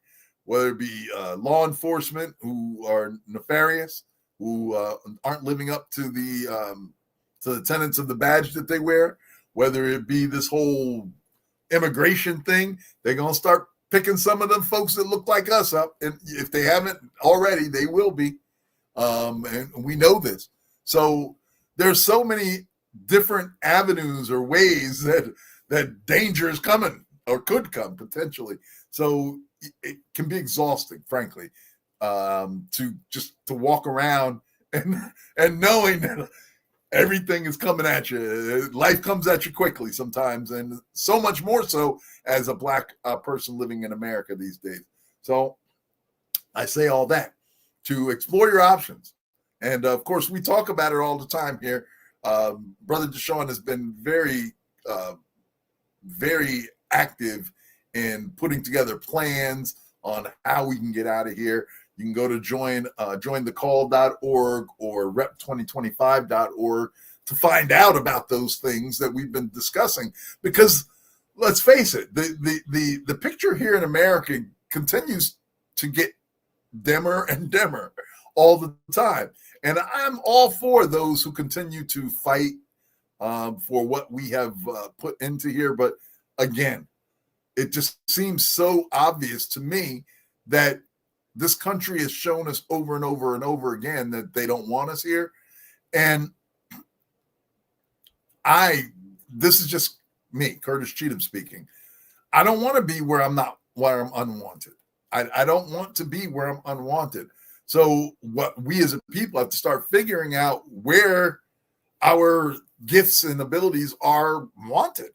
Whether it be law enforcement who are nefarious, who aren't living up to the tenets of the badge that they wear, whether it be this whole immigration thing, they're going to start picking some of them folks that look like us up. And if they haven't already, they will be. And we know this. So there's so many different avenues or ways that danger is coming or could come potentially. So it can be exhausting, frankly, to walk around and knowing that everything is coming at you. Life comes at you quickly sometimes, and so much more so as a black person living in America these days. So I say all that to explore your options. And of course, we talk about it all the time here. Brother Deshaun has been very, very active in putting together plans on how we can get out of here. You can go to jointhecall.org or rep2025.org to find out about those things that we've been discussing. Because let's face it, the picture here in America continues to get dimmer and dimmer all the time. And I'm all for those who continue to fight for what we have put into here. But again, it just seems so obvious to me that this country has shown us over and over and over again that they don't want us here. And this is just me, Curtis Cheatham speaking. I don't want to be where I'm unwanted. I don't want to be where I'm unwanted. So what we as a people have to start figuring out where our gifts and abilities are wanted,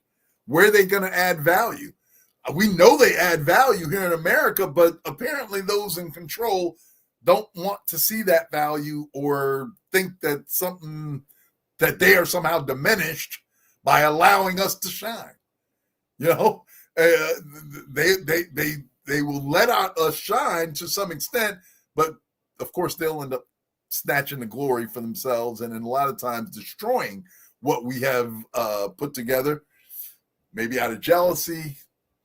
where they're going to add value. We know they add value here in America, but apparently those in control don't want to see that value or think that they are somehow diminished by allowing us to shine. They will let us shine to some extent, but of course they'll end up snatching the glory for themselves, and in a lot of times destroying what we have put together, maybe out of jealousy,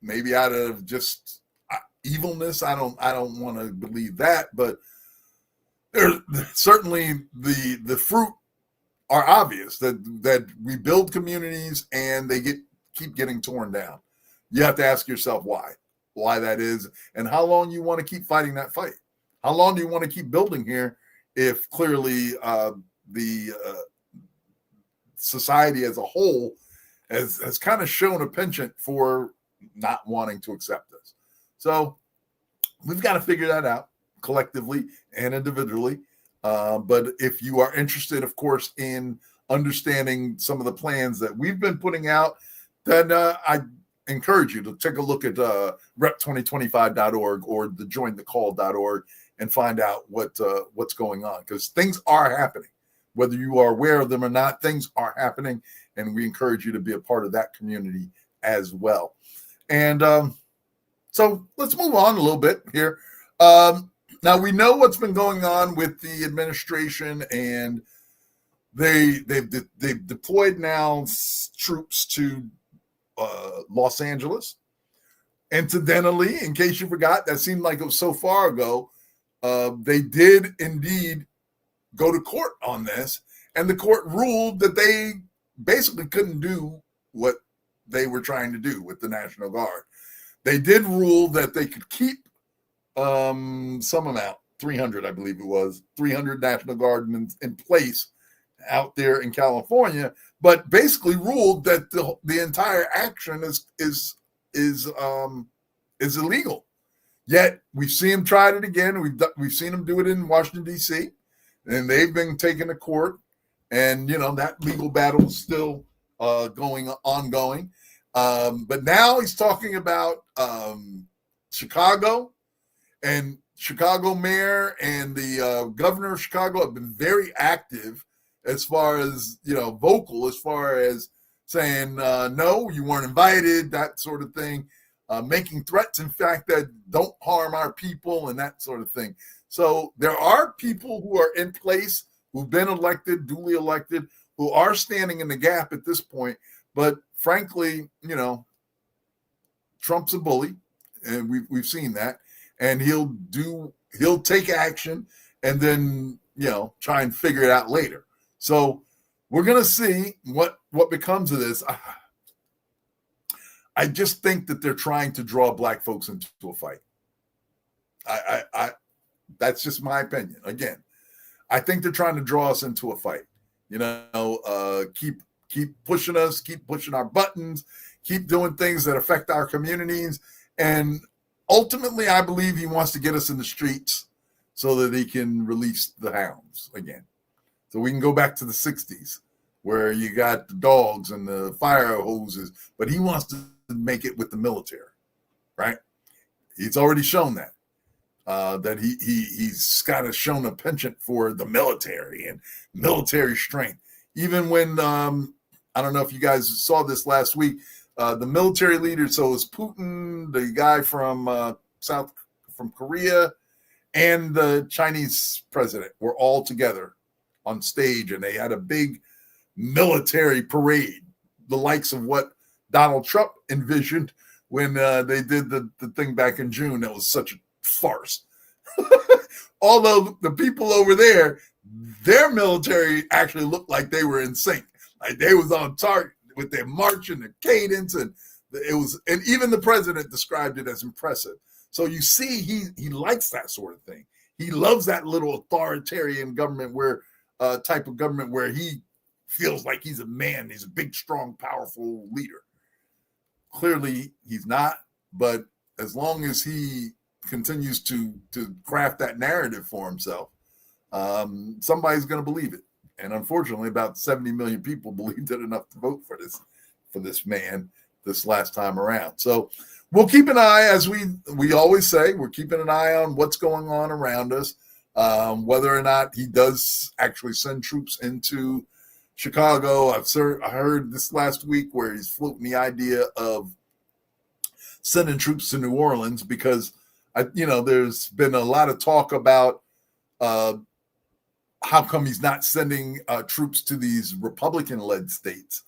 maybe out of just evilness. I don't want to believe that, but there's certainly the fruit are obvious that we build communities and they keep getting torn down. You have to ask yourself why that is, and how long you want to keep fighting that fight. How long do you want to keep building here if clearly the society as a whole has kind of shown a penchant for not wanting to accept this? So we've got to figure that out collectively and individually. But if you are interested, of course, in understanding some of the plans that we've been putting out, then I encourage you to take a look at rep2025.org or the jointhecall.org and find out what's going on, because things are happening. Whether you are aware of them or not, things are happening, and we encourage you to be a part of that community as well. And so let's move on a little bit here. Now we know what's been going on with the administration, and they've deployed now troops to Los Angeles. Incidentally, in case you forgot, that seemed like it was so far ago. They did indeed go to court on this, and the court ruled that they basically couldn't do what they were trying to do with the National Guard. They did rule that they could keep some amount, 300, I believe it was, 300 National Guardsmen in place out there in California, but basically ruled that the entire action is illegal. Yet we've seen them try it again. We've seen them do it in Washington, D.C., and they've been taken to court, and that legal battle is still ongoing. But now he's talking about Chicago, and Chicago mayor and the governor of Chicago have been very active as far as, vocal, as far as saying, no, you weren't invited, that sort of thing, making threats, in fact, that don't harm our people and that sort of thing. So there are people who are in place, who've been elected, duly elected, who are standing in the gap at this point. But frankly, Trump's a bully, and we've seen that, and he'll take action and then try and figure it out later. So we're gonna see what becomes of this. I just think that they're trying to draw black folks into a fight. I that's just my opinion. Again, I think they're trying to draw us into a fight. Keep pushing us, keep pushing our buttons, keep doing things that affect our communities. And ultimately, I believe he wants to get us in the streets so that he can release the hounds again. So we can go back to the 60s where you got the dogs and the fire hoses, but he wants to make it with the military, right? He's already shown that. That he's kind of shown a penchant for the military and military strength. Even when, I don't know if you guys saw this last week, the military leader, so it was Putin, the guy from Korea, and the Chinese president were all together on stage, and they had a big military parade, the likes of what Donald Trump envisioned when they did the thing back in June. That was such a farce. Although the people over there, their military actually looked like they were in sync, like they was on target with their march and the cadence, and and even the president described it as impressive. So you see, he likes that sort of thing. He loves that little authoritarian government type of government where he feels like he's a man, he's a big, strong, powerful leader. Clearly, he's not, but as long as he continues to craft that narrative for himself, somebody's going to believe it. And unfortunately, about 70 million people believed it enough to vote for this man this last time around. So we'll keep an eye, as we always say, we're keeping an eye on what's going on around us, whether or not he does actually send troops into Chicago. I heard this last week where he's floating the idea of sending troops to New Orleans because there's been a lot of talk about how come he's not sending troops to these Republican-led states.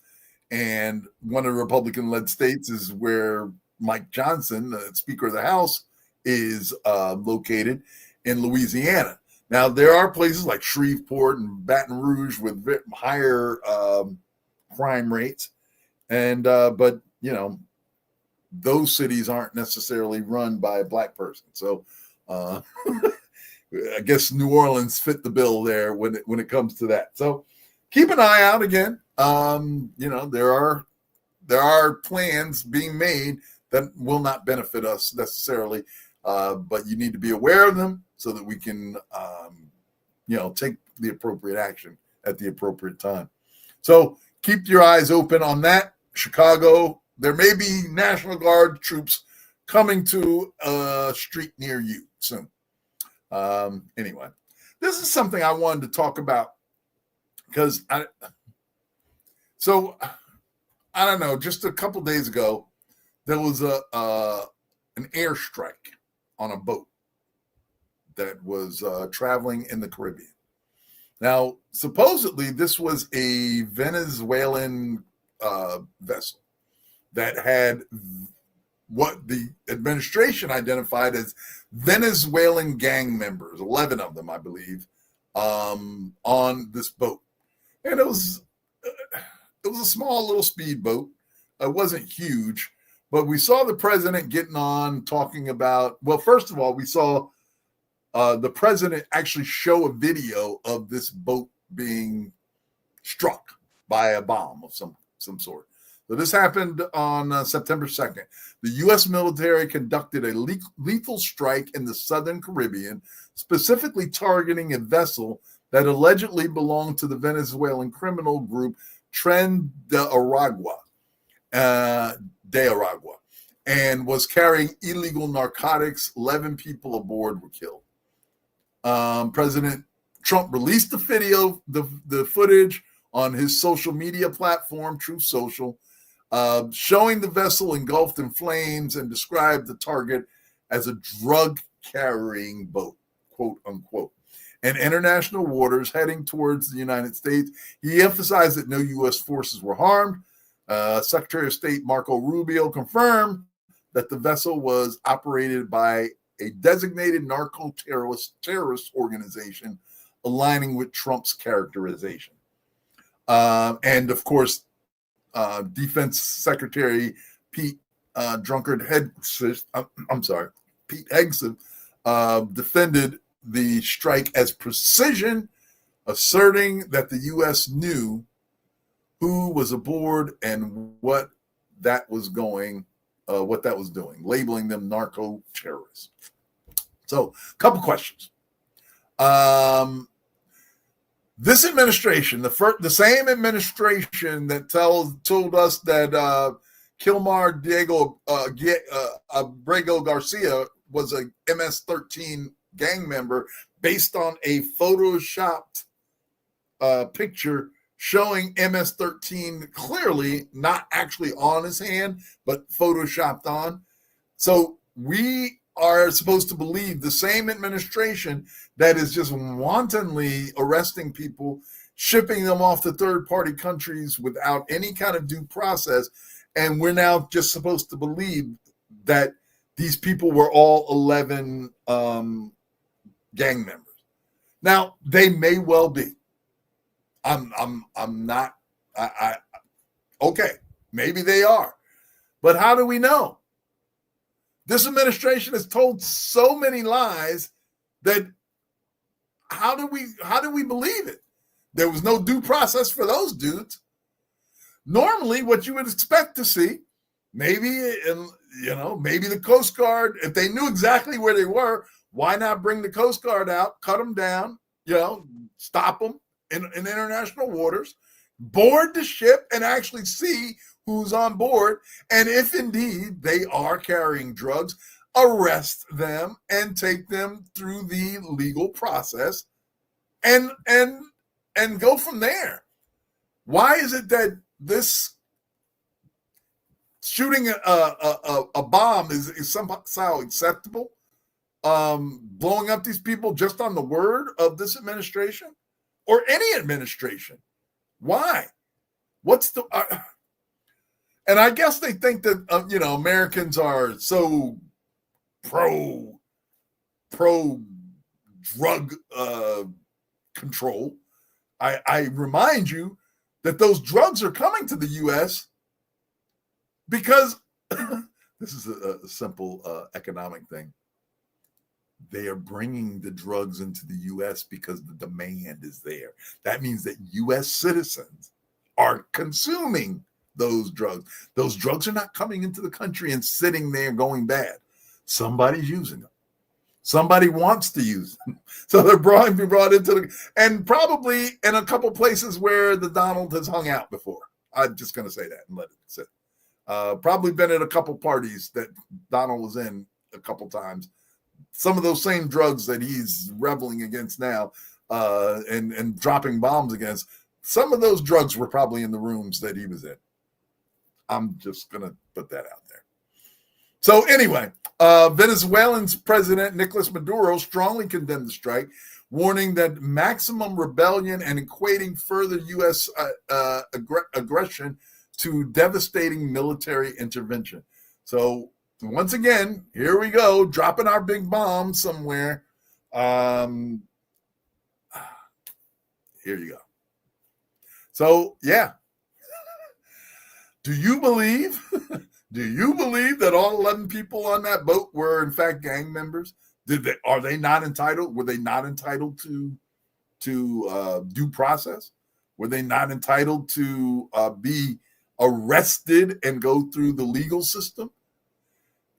And one of the Republican-led states is where Mike Johnson, the Speaker of the House, is located in Louisiana. Now, there are places like Shreveport and Baton Rouge with higher crime rates. But those cities aren't necessarily run by a black person. So I guess New Orleans fit the bill there when it comes to that. So keep an eye out again. There are plans being made that will not benefit us necessarily, but you need to be aware of them so that we can, take the appropriate action at the appropriate time. So keep your eyes open on that. Chicago, there may be National Guard troops coming to a street near you soon. Anyway, this is something I wanted to talk about because I don't know, just a couple days ago, there was an airstrike on a boat that was traveling in the Caribbean. Now, supposedly, this was a Venezuelan vessel that had what the administration identified as Venezuelan gang members, 11 of them, I believe, on this boat. And it was a small little speedboat. It wasn't huge, but we saw the president getting on talking about, well, first of all, we saw the president actually show a video of this boat being struck by a bomb of some sort. So this happened on September 2nd. The U.S. military conducted a lethal strike in the southern Caribbean, specifically targeting a vessel that allegedly belonged to the Venezuelan criminal group Tren de Aragua. and was carrying illegal narcotics. 11 people aboard were killed. President Trump released the video, the footage on his social media platform, Truth Social, showing the vessel engulfed in flames, and described the target as a drug-carrying boat, quote unquote, in international waters heading towards the United States. He emphasized that no U.S. forces were harmed. Secretary of State Marco Rubio confirmed that the vessel was operated by a designated narco-terrorist organization aligning with Trump's characterization. And of course, Defense Secretary Pete Hegseth defended the strike as precision, asserting that the U.S. knew who was aboard and what that was doing, labeling them narco terrorists. So, a couple questions. This administration, the same administration that told us that Kilmar Diego Abrego Garcia was a MS-13 gang member based on a photoshopped picture showing MS-13 clearly not actually on his hand, but photoshopped on. So we are supposed to believe the same administration that is just wantonly arresting people, shipping them off to third-party countries without any kind of due process, and we're now just supposed to believe that these people were all 11 gang members. Now, they may well be. I'm not. Okay, maybe they are, but how do we know? This administration has told so many lies that how do we believe it? There was no due process for those dudes. Normally, what you would expect to see, maybe the Coast Guard, if they knew exactly where they were, why not bring the Coast Guard out, cut them down, stop them in international waters, board the ship, and actually see who's on board, and if indeed they are carrying drugs, arrest them and take them through the legal process, and go from there. Why is it that this shooting a bomb is somehow acceptable? Blowing up these people just on the word of this administration or any administration? Why? What's the and I guess they think that Americans are so pro drug control. I remind you that those drugs are coming to the U.S. because this is a simple economic thing. They are bringing the drugs into the U.S. because the demand is there. That means that U.S. citizens are consuming those drugs. Those drugs are not coming into the country and sitting there going bad. Somebody's using them. Somebody wants to use them. So they're be brought into and probably in a couple places where the Donald has hung out before. I'm just going to say that and let it sit. Probably been at a couple parties that Donald was in a couple times. Some of those same drugs that he's reveling against now and dropping bombs against, some of those drugs were probably in the rooms that he was in. I'm just going to put that out there. So anyway, Venezuelan's President Nicolas Maduro strongly condemned the strike, warning that maximum rebellion and equating further U.S. aggression to devastating military intervention. So once again, here we go, dropping our big bomb somewhere. Here you go. So, yeah. Do you believe that all 11 people on that boat were in fact gang members? Were they not entitled to due process? Were they not entitled to be arrested and go through the legal system?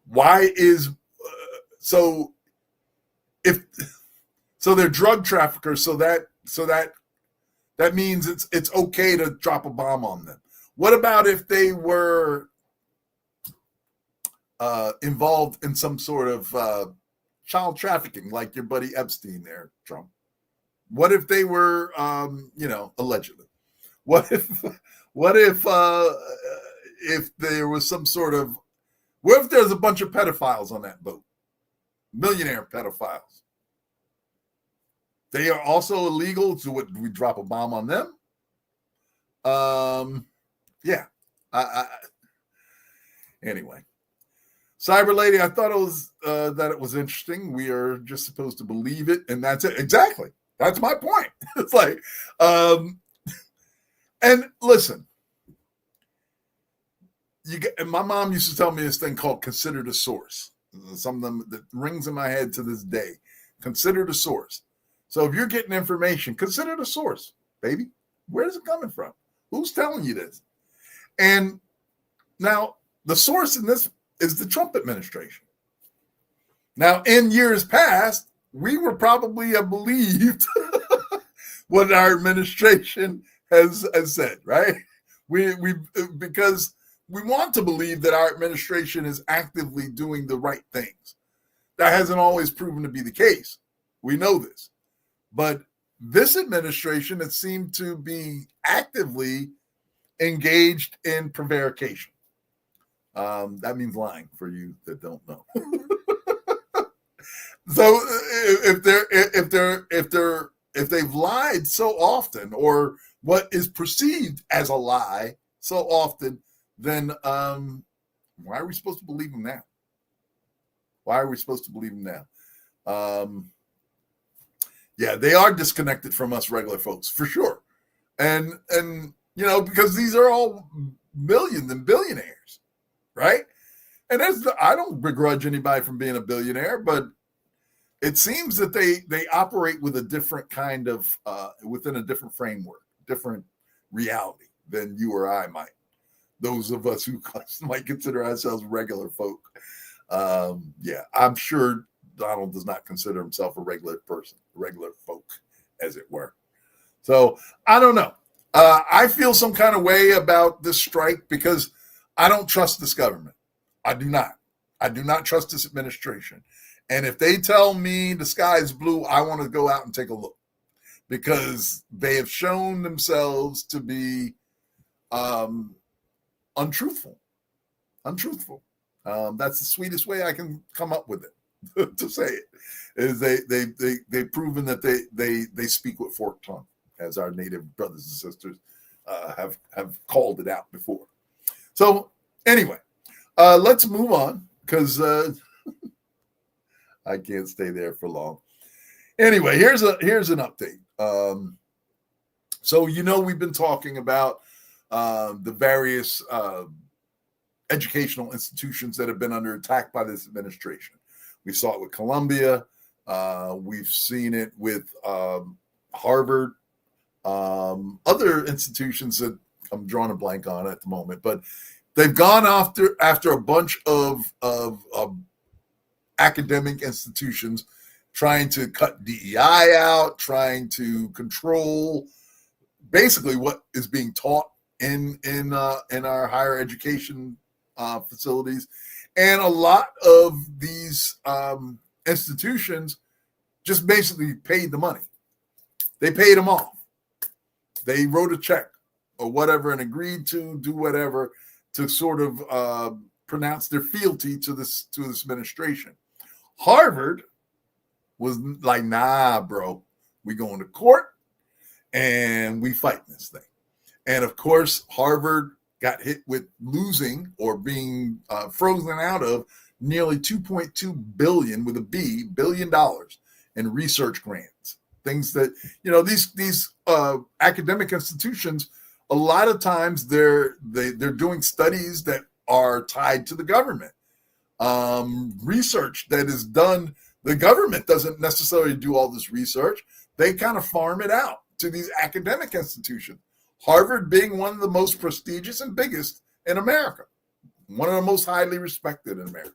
Why is so they're drug traffickers, so that means it's okay to drop a bomb on them. What about if they were involved in some sort of child trafficking, like your buddy Epstein there, Trump? What if they were, allegedly? What if there was some sort of, what if there's a bunch of pedophiles on that boat? Millionaire pedophiles. They are also illegal. So what, do we drop a bomb on them? Yeah. Anyway. Cyber Lady, I thought it was that it was interesting. We are just supposed to believe it, and that's it. Exactly. That's my point. It's like, and listen, my mom used to tell me this thing called consider the source. Some of them that rings in my head to this day. Consider the source. So if you're getting information, consider the source, baby. Where is it coming from? Who's telling you this? And now the source in this is the Trump administration. Now, in years past, we were probably believed what our administration has said, right? We because we want to believe that our administration is actively doing the right things. That hasn't always proven to be the case. We know this. But this administration, it seemed to be actively engaged in prevarication. That means lying for you that don't know. So if they've lied so often, or what is perceived as a lie so often, then why are we supposed to believe them now? Why are we supposed to believe them now? Yeah, they are disconnected from us regular folks for sure, and because these are all millions and billionaires, right? And I don't begrudge anybody from being a billionaire, but it seems that they operate with a different kind of within a different framework, different reality than you or I might. Those of us who might consider ourselves regular folk. Yeah, I'm sure Donald does not consider himself a regular person, regular folk, as it were. So I don't know. I feel some kind of way about this strike because I don't trust this government. I do not. I do not trust this administration. And if they tell me the sky is blue, I want to go out and take a look because they have shown themselves to be untruthful. Untruthful. That's the sweetest way I can come up with it to say it. Is they've proven that they speak with forked tongue, as our native brothers and sisters have called it out before. So anyway, let's move on because I can't stay there for long. Anyway, here's an update. So we've been talking about the various educational institutions that have been under attack by this administration. We saw it with Columbia. We've seen it with Harvard, other institutions that I'm drawing a blank on at the moment, but they've gone after a bunch of academic institutions trying to cut DEI out, trying to control basically what is being taught in our higher education facilities. And a lot of these institutions just basically paid the money. They paid them off. They wrote a check or whatever and agreed to do whatever to sort of pronounce their fealty to this administration. Harvard was like, nah, bro, we going to court and we fighting this thing. And of course, Harvard got hit with losing or being frozen out of nearly $2.2 billion with a B $billion in research grants. Things that these academic institutions, a lot of times they're doing studies that are tied to the government. Research that is done, the government doesn't necessarily do all this research. They kind of farm it out to these academic institutions. Harvard being one of the most prestigious and biggest in America, one of the most highly respected in America.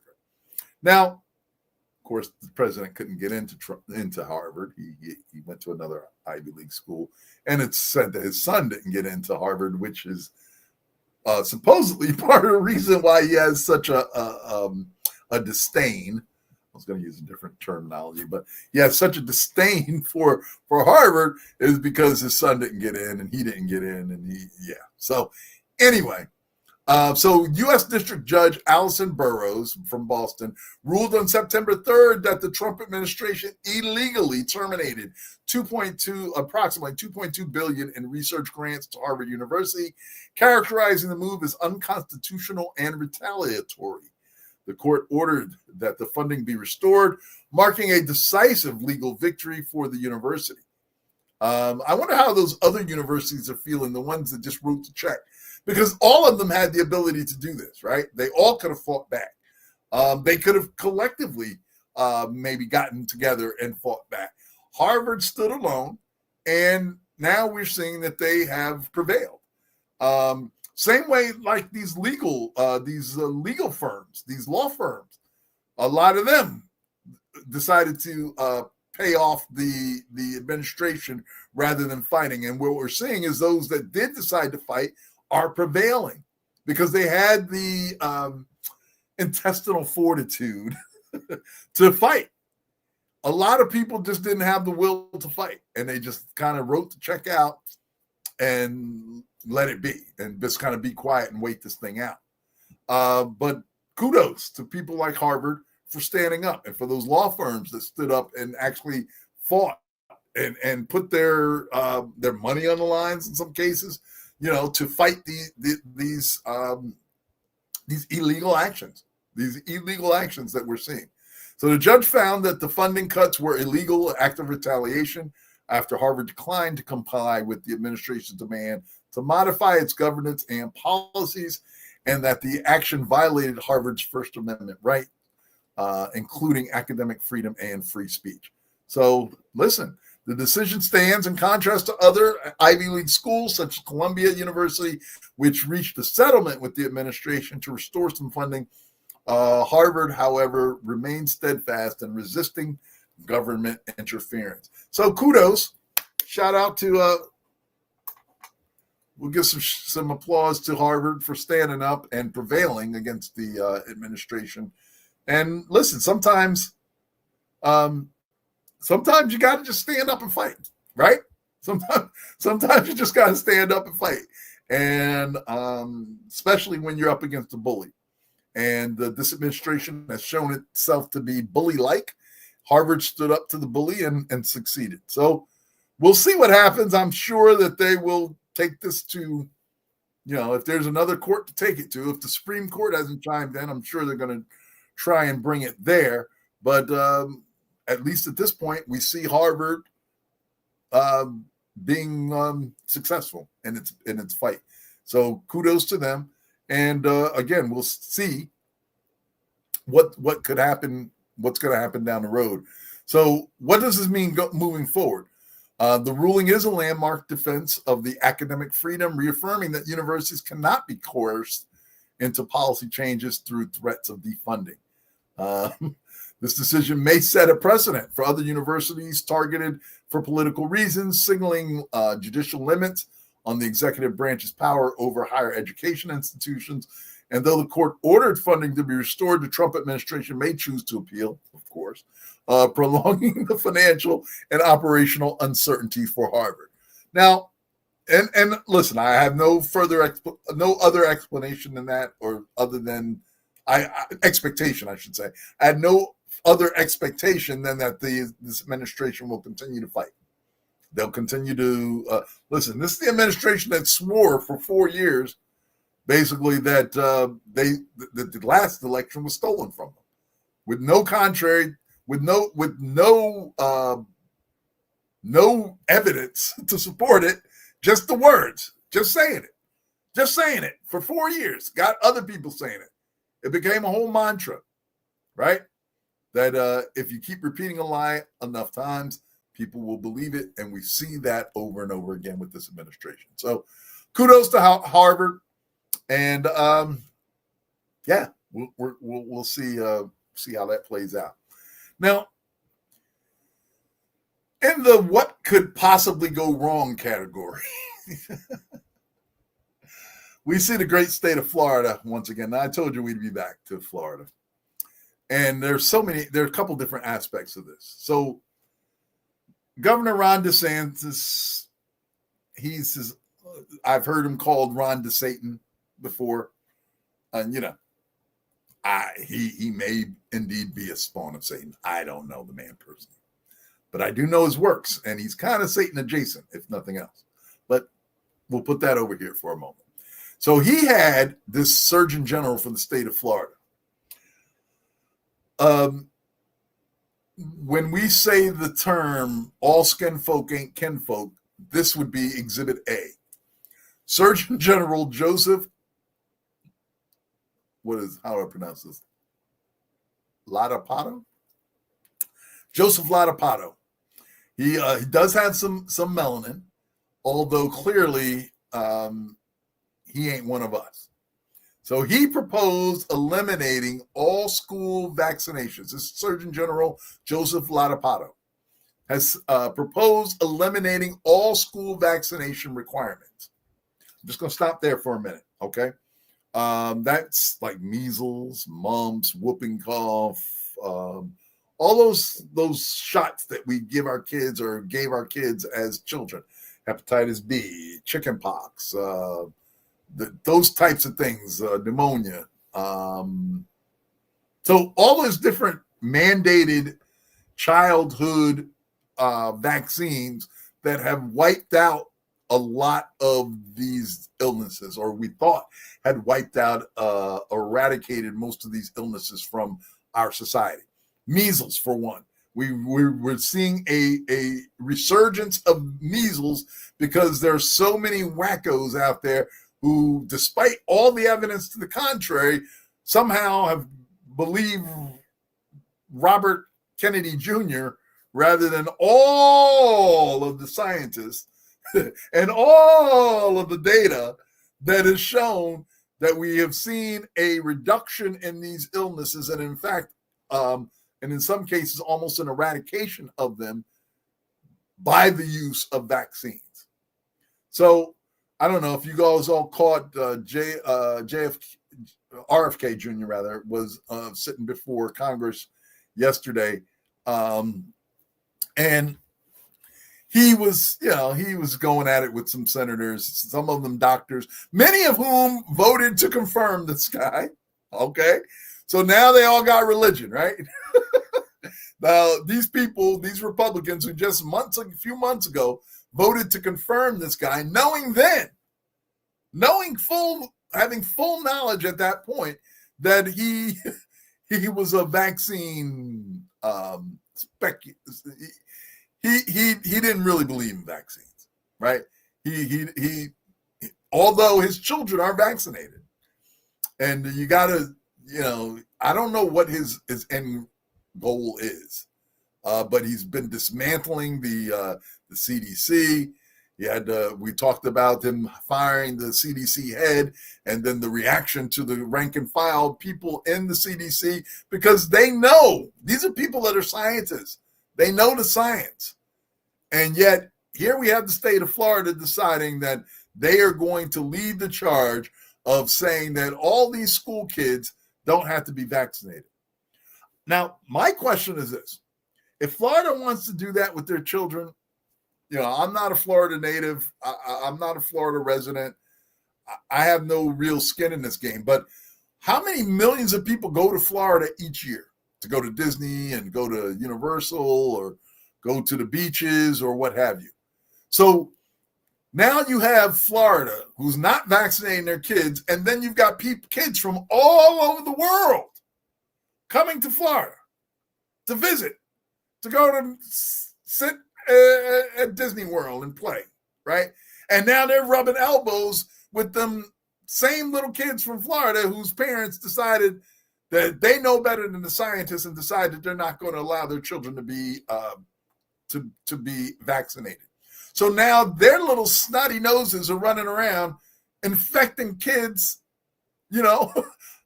Now, of course, the president couldn't get into Harvard. He went to another Ivy League school, and it's said that his son didn't get into Harvard, which is supposedly part of the reason why he has such a a disdain. I was going to use a different terminology, but yeah, such a disdain for Harvard is because his son didn't get in and he didn't get in, and So anyway, so U.S. District Judge Allison Burroughs from Boston ruled on September 3rd that the Trump administration illegally terminated approximately $2.2 billion in research grants to Harvard University, characterizing the move as unconstitutional and retaliatory. The court ordered that the funding be restored, marking a decisive legal victory for the university. I wonder how those other universities are feeling, the ones that just wrote the check, because all of them had the ability to do this, right? They all could have fought back. They could have collectively maybe gotten together and fought back. Harvard stood alone, and now we're seeing that they have prevailed. Same way like these legal firms, these law firms, a lot of them decided to pay off the administration rather than fighting. And what we're seeing is those that did decide to fight are prevailing because they had the intestinal fortitude to fight. A lot of people just didn't have the will to fight, and they just kind of wrote the check out and let it be and just kind of be quiet and wait this thing out. But kudos to people like Harvard for standing up, and for those law firms that stood up and actually fought and put their money on the lines in some cases, to fight these illegal actions, that we're seeing. So the judge found that the funding cuts were illegal, act of retaliation, after Harvard declined to comply with the administration's demand to modify its governance and policies, and that the action violated Harvard's First Amendment right, including academic freedom and free speech. So listen, the decision stands in contrast to other Ivy League schools such as Columbia University, which reached a settlement with the administration to restore some funding. Harvard, however, remains steadfast in resisting government interference. So kudos, shout out to, we'll give some applause to Harvard for standing up and prevailing against the administration. And listen, sometimes you got to just stand up and fight, right? Sometimes you just got to stand up and fight, and especially when you're up against a bully. And this administration has shown itself to be bully-like. Harvard stood up to the bully and succeeded. So we'll see what happens. I'm sure that they will take this to, if there's another court to take it to. If the Supreme Court hasn't chimed in, I'm sure they're going to try and bring it there. But at least at this point, we see Harvard being successful in its fight. So kudos to them. And again, we'll see what could happen, what's going to happen down the road. So what does this mean moving forward? The ruling is a landmark defense of the academic freedom, reaffirming that universities cannot be coerced into policy changes through threats of defunding. This decision may set a precedent for other universities targeted for political reasons, signaling judicial limits on the executive branch's power over higher education institutions. And though the court ordered funding to be restored, the Trump administration may choose to appeal, of course, prolonging the financial and operational uncertainty for Harvard. Now, and listen, I have no other explanation than that, or other than expectation, I should say. I had no other expectation than that this administration will continue to fight. They'll continue to listen. This is the administration that swore for 4 years, basically, that the last election was stolen from them, with no evidence to support it, just the words, just saying it for 4 years. Got other people saying it. It became a whole mantra, right? That if you keep repeating a lie enough times, people will believe it, and we see that over and over again with this administration. So, kudos to Harvard, and we'll see how that plays out. Now, in the what could possibly go wrong category, we see the great state of Florida once again. Now, I told you we'd be back to Florida, And there are a couple different aspects of this. So Governor Ron DeSantis, I've heard him called Ron DeSatan before. And, he may indeed be a spawn of Satan. I don't know the man personally, but I do know his works, and he's kind of Satan adjacent, if nothing else. But we'll put that over here for a moment. So he had this Surgeon General for the state of Florida. When we say the term all skin folk ain't kinfolk, this would be Exhibit A. Surgeon General Joseph, how do I pronounce this? Ladapato? Joseph Ladapato. He does have some melanin, although clearly he ain't one of us. So he proposed eliminating all school vaccinations. This Surgeon General Joseph Ladapato has proposed eliminating all school vaccination requirements. I'm just going to stop there for a minute, okay? That's like measles, mumps, whooping cough, all those shots that we give our kids or gave our kids as children, hepatitis B, chicken pox, those types of things, pneumonia. So all those different mandated childhood vaccines that have wiped out a lot of these illnesses, or we thought had wiped out, eradicated most of these illnesses from our society. Measles, for one. We're seeing a resurgence of measles because there's so many wackos out there who, despite all the evidence to the contrary, somehow have believed Robert Kennedy Jr. rather than all of the scientists and all of the data that has shown that we have seen a reduction in these illnesses, and in fact, and in some cases, almost an eradication of them by the use of vaccines. So I don't know if you guys all caught RFK Jr. rather was sitting before Congress yesterday, and he was going at it with some senators, some of them doctors, many of whom voted to confirm this guy. Okay, so now they all got religion, right? Now these people, these Republicans, who just a few months ago voted to confirm this guy, having full knowledge at that point that he was a vaccine he didn't really believe in vaccines, right? He although his children are vaccinated, and you gotta, I don't know what his end goal is, but he's been dismantling the CDC. We talked about him firing the CDC head, and then the reaction to the rank and file people in the CDC, because they know these are people that are scientists. They know the science. And yet here we have the state of Florida deciding that they are going to lead the charge of saying that all these school kids don't have to be vaccinated. Now, my question is this. If Florida wants to do that with their children, I'm not a Florida native. I'm not a Florida resident. I have no real skin in this game. But how many millions of people go to Florida each year to go to Disney and go to Universal or go to the beaches or what have you? So now you have Florida who's not vaccinating their kids, and then you've got kids from all over the world coming to Florida to visit, to go to sit at Disney World and play, right? And now they're rubbing elbows with them same little kids from Florida whose parents decided that they know better than the scientists and decided they're not going to allow their children to be to be vaccinated. So now their little snotty noses are running around infecting kids,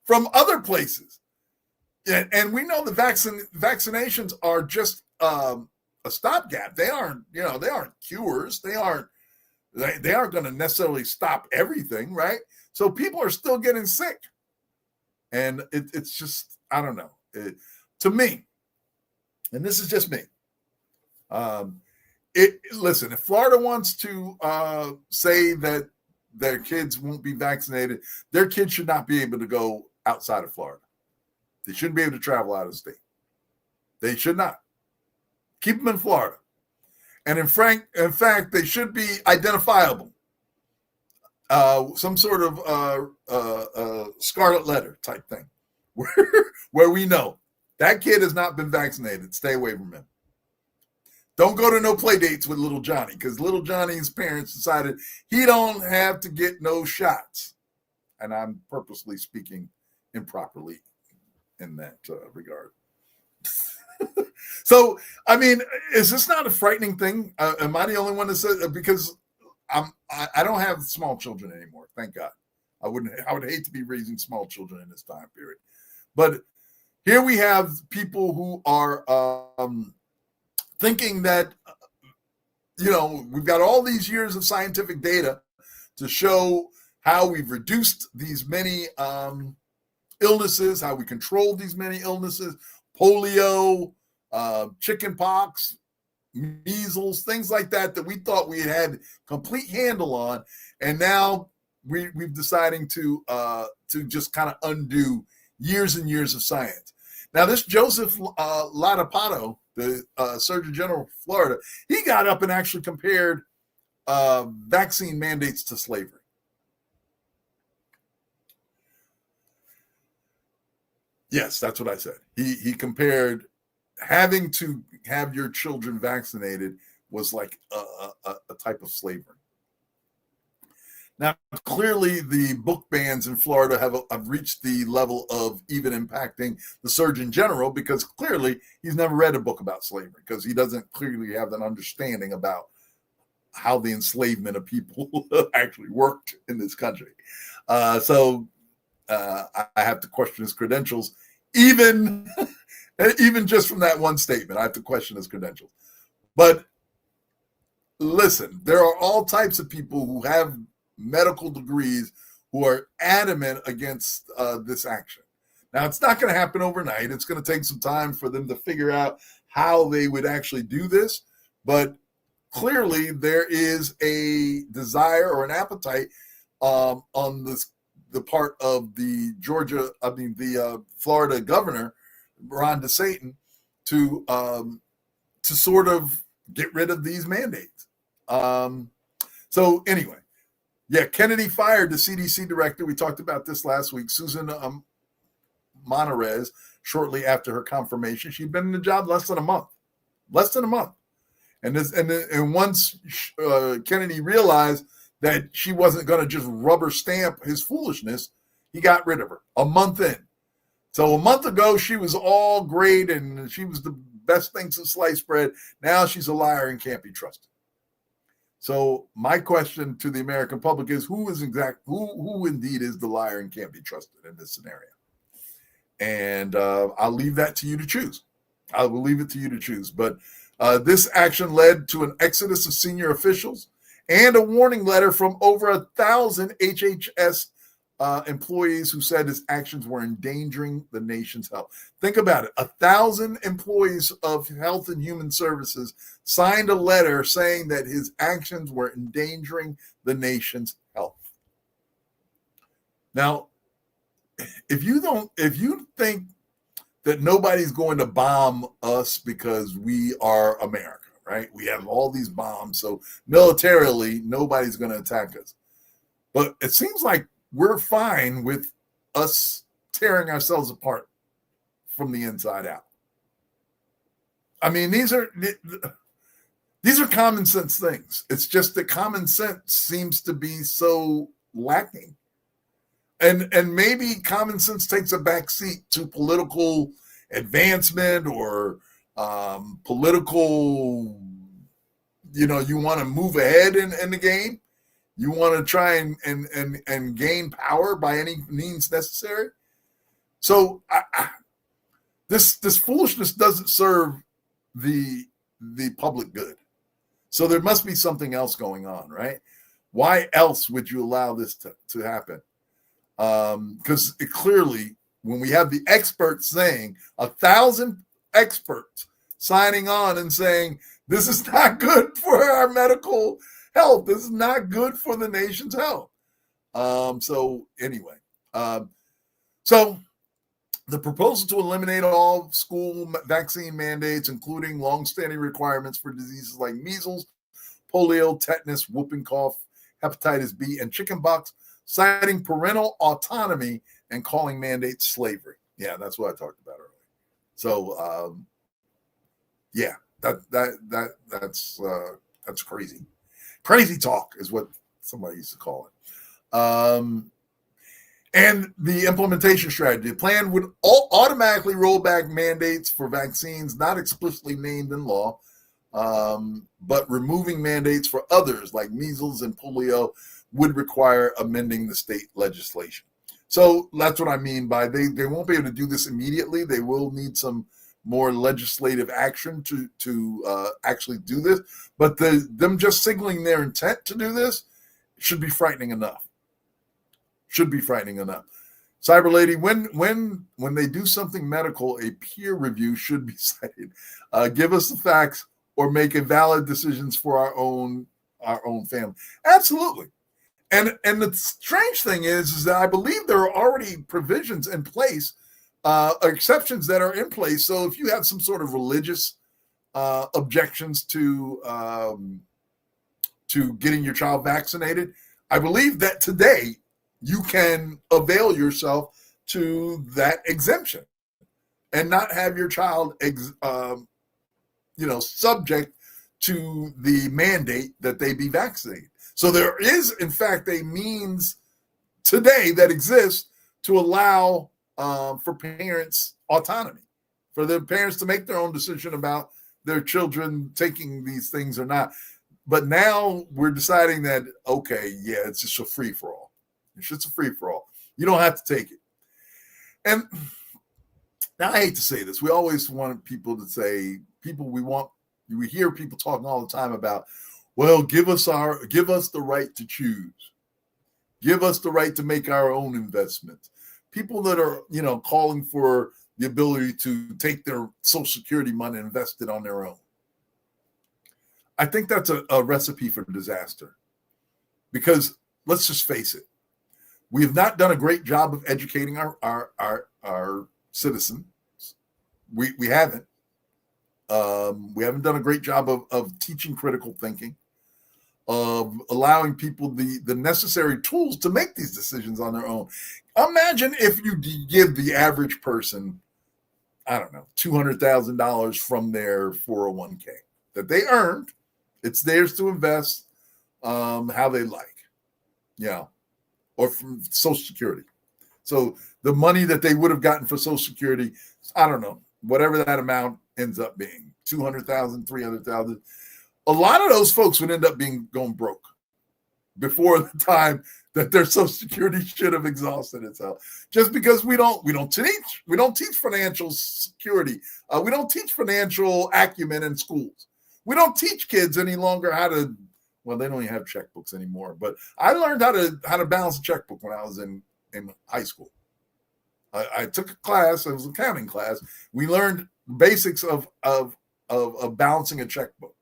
from other places. And we know the vaccinations are just a stopgap. They aren't cures. They aren't going to necessarily stop everything, right? So people are still getting sick. And it's just, I don't know. to me, and this is just me, listen, if Florida wants to say that their kids won't be vaccinated, their kids should not be able to go outside of Florida. They shouldn't be able to travel out of state. They should not. Keep them in Florida. And in fact, they should be identifiable. Some sort of scarlet letter type thing where we know that kid has not been vaccinated. Stay away from him. Don't go to no play dates with little Johnny, because little Johnny's parents decided he don't have to get no shots. And I'm purposely speaking improperly in that regard. So, I mean, is this not a frightening thing? Am I the only one that says? Because I don't have small children anymore. Thank God. I would hate to be raising small children in this time period. But here we have people who are thinking that, we've got all these years of scientific data to show how we've reduced these many illnesses, how we control these many illnesses, polio, chicken pox, measles, things like that we thought we had complete handle on. And now we've deciding to just kind of undo years and years of science. Now, this Joseph Ladapato, the Surgeon General of Florida, he got up and actually compared vaccine mandates to slavery. Yes, that's what I said. He compared having to have your children vaccinated was like a type of slavery. Now, clearly, the book bans in Florida have reached the level of even impacting the Surgeon General, because clearly he's never read a book about slavery, because he doesn't clearly have an understanding about how the enslavement of people actually worked in this country. So I have to question his credentials, even just from that one statement. I have to question his credentials. But listen, there are all types of people who have medical degrees who are adamant against this action. Now, it's not going to happen overnight. It's going to take some time for them to figure out how they would actually do this. But clearly, there is a desire or an appetite on the part of the Florida governor, Ron DeSantis, to sort of get rid of these mandates. So anyway. Yeah, Kennedy fired the CDC director. We talked about this last week, Susan Monarez, shortly after her confirmation. She'd been in the job less than a month. And once Kennedy realized that she wasn't going to just rubber stamp his foolishness, he got rid of her a month in. So a month ago, she was all great and she was the best thing since sliced bread. Now she's a liar and can't be trusted. So my question to the American public is, who indeed is the liar and can't be trusted in this scenario? And I'll leave that to you to choose. I will leave it to you to choose. But this action led to an exodus of senior officials and a warning letter from over 1,000 HHS employees who said his actions were endangering the nation's health. Think about it. 1,000 employees of Health and Human Services signed a letter saying that his actions were endangering the nation's health. Now, if you think that nobody's going to bomb us because we are America, right? We have all these bombs, so militarily, nobody's going to attack us. But it seems like we're fine with us tearing ourselves apart from the inside out. I mean, these are common sense things. It's just that common sense seems to be so lacking. And maybe common sense takes a backseat to political advancement or political, you want to move ahead in the game. You want to try and gain power by any means necessary. So this foolishness doesn't serve the public good. So there must be something else going on, right? Why else would you allow this to happen? Because clearly when we have the experts saying 1,000 experts signing on and saying this is not good for our medical health, this is not good for the nation's health. So anyway, so the proposal to eliminate all school vaccine mandates, including longstanding requirements for diseases like measles, polio, tetanus, whooping cough, hepatitis B, and chickenpox, citing parental autonomy and calling mandates slavery. Yeah, that's what I talked about earlier. So, yeah, that's crazy. Crazy talk is what somebody used to call it. And the implementation strategy. The plan would automatically roll back mandates for vaccines not explicitly named in law, but removing mandates for others like measles and polio would require amending the state legislation. So that's what I mean by they won't be able to do this immediately. They will need some more legislative action to actually do this. But them just signaling their intent to do this should be frightening enough. Should be frightening enough. Cyber Lady, when they do something medical, a peer review should be cited. Give us the facts or make invalid decisions for our own family. Absolutely. And the strange thing is that I believe there are already provisions in place, exceptions that are in place. So if you have some sort of religious objections to getting your child vaccinated, I believe that today you can avail yourself to that exemption and not have your child, subject to the mandate that they be vaccinated. So there is, in fact, a means today that exists to allow for parents autonomy, for the parents to make their own decision about their children taking these things or not. But now we're deciding that, okay, yeah, it's just a free-for-all. It's just a free-for-all. You don't have to take it. And now I hate to say this. We always want people to say, we hear people talking all the time about, well, give us the right to choose. Give us the right to make our own investments. People that are, calling for the ability to take their Social Security money and invest it on their own. I think that's a recipe for disaster. Because let's just face it, we have not done a great job of educating our citizens. We haven't. We haven't done a great job of teaching critical thinking, of allowing people the necessary tools to make these decisions on their own. Imagine if you give the average person, I don't know, $200,000 from their 401k that they earned. It's theirs to invest how they like, or from Social Security. So the money that they would have gotten for Social Security, I don't know, whatever that amount ends up being, 200,000, 300,000. A lot of those folks would end up going broke before the time that their Social Security should have exhausted itself. Just because we don't teach financial security. We don't teach financial acumen in schools. We don't teach kids any longer how to. Well, they don't even have checkbooks anymore. But I learned how to balance a checkbook when I was in high school. I took a class. It was an accounting class. We learned basics of balancing a checkbook.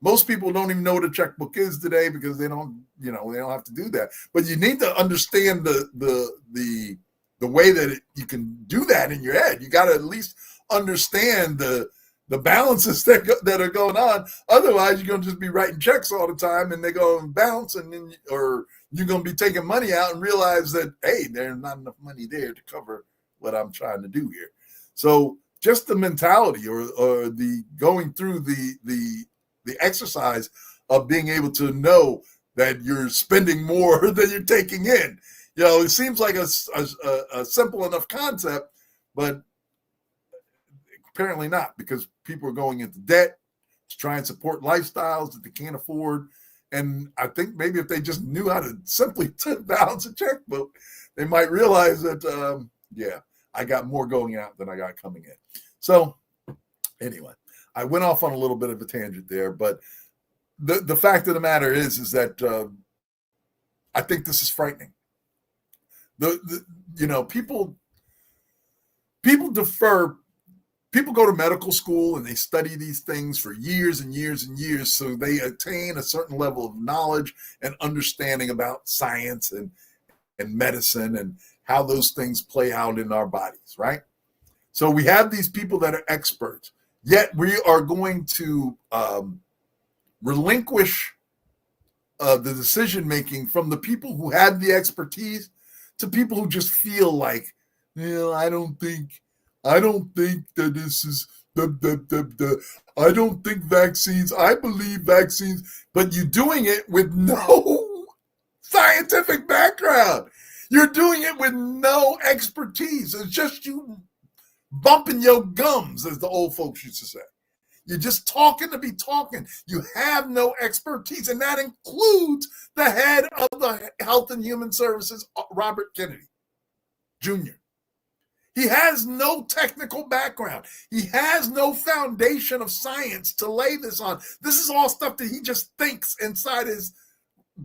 Most people don't even know what a checkbook is today because they don't have to do that. But you need to understand the way that you can do that in your head. You got to at least understand the balances that are going on. Otherwise, you're going to just be writing checks all the time, and they go and bounce, or you're going to be taking money out and realize that, hey, there's not enough money there to cover what I'm trying to do here. So just the mentality or the going through the exercise of being able to know that you're spending more than you're taking in. It seems like a simple enough concept, but apparently not, because people are going into debt to try and support lifestyles that they can't afford. And I think maybe if they just knew how to simply balance a checkbook, they might realize that, I got more going out than I got coming in. So anyway, I went off on a little bit of a tangent there, but the fact of the matter is that I think this is frightening. People People go to medical school and they study these things for years and years and years, so they attain a certain level of knowledge and understanding about science and medicine and how those things play out in our bodies, right? So we have these people that are experts, yet we are going to relinquish the decision making from the people who had the expertise to people who just feel like, I don't think that this is I don't think vaccines. I believe vaccines, but you're doing it with no scientific background. You're doing it with no expertise. It's just you bumping your gums, as the old folks used to say. You're just talking to be talking. You have no expertise, and that includes the head of the Health and Human Services, Robert Kennedy Jr. He has no technical background. He has no foundation of science to lay this on. This is all stuff that he just thinks inside his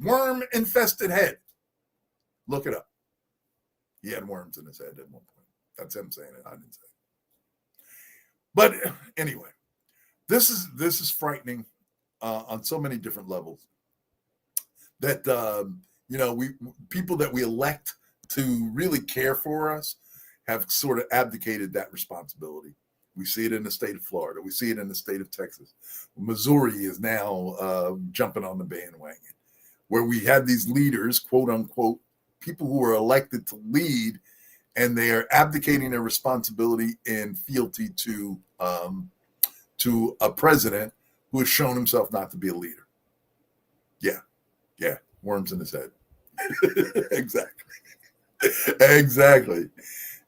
worm-infested head. Look it up. He had worms in his head at one point. That's him saying it. I didn't say it. But anyway, this is frightening on so many different levels. That we people that we elect to really care for us have sort of abdicated that responsibility. We see it in the state of Florida. We see it in the state of Texas. Missouri is now jumping on the bandwagon, where we have these leaders, quote unquote, people who are elected to lead, and they are abdicating their responsibility in fealty to a president who has shown himself not to be a leader. Yeah, worms in his head. Exactly.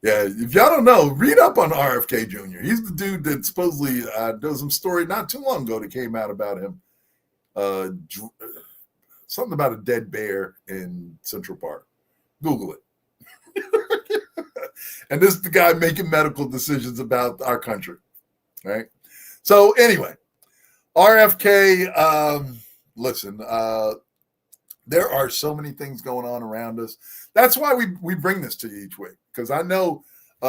Yeah, if y'all don't know, read up on RFK Jr. He's the dude that supposedly there was some story not too long ago that came out about him. Something about a dead bear in Central Park. Google it. And this is the guy making medical decisions about our country, right? So anyway, RFK, listen, there are so many things going on around us. That's why we bring this to you each week, because I know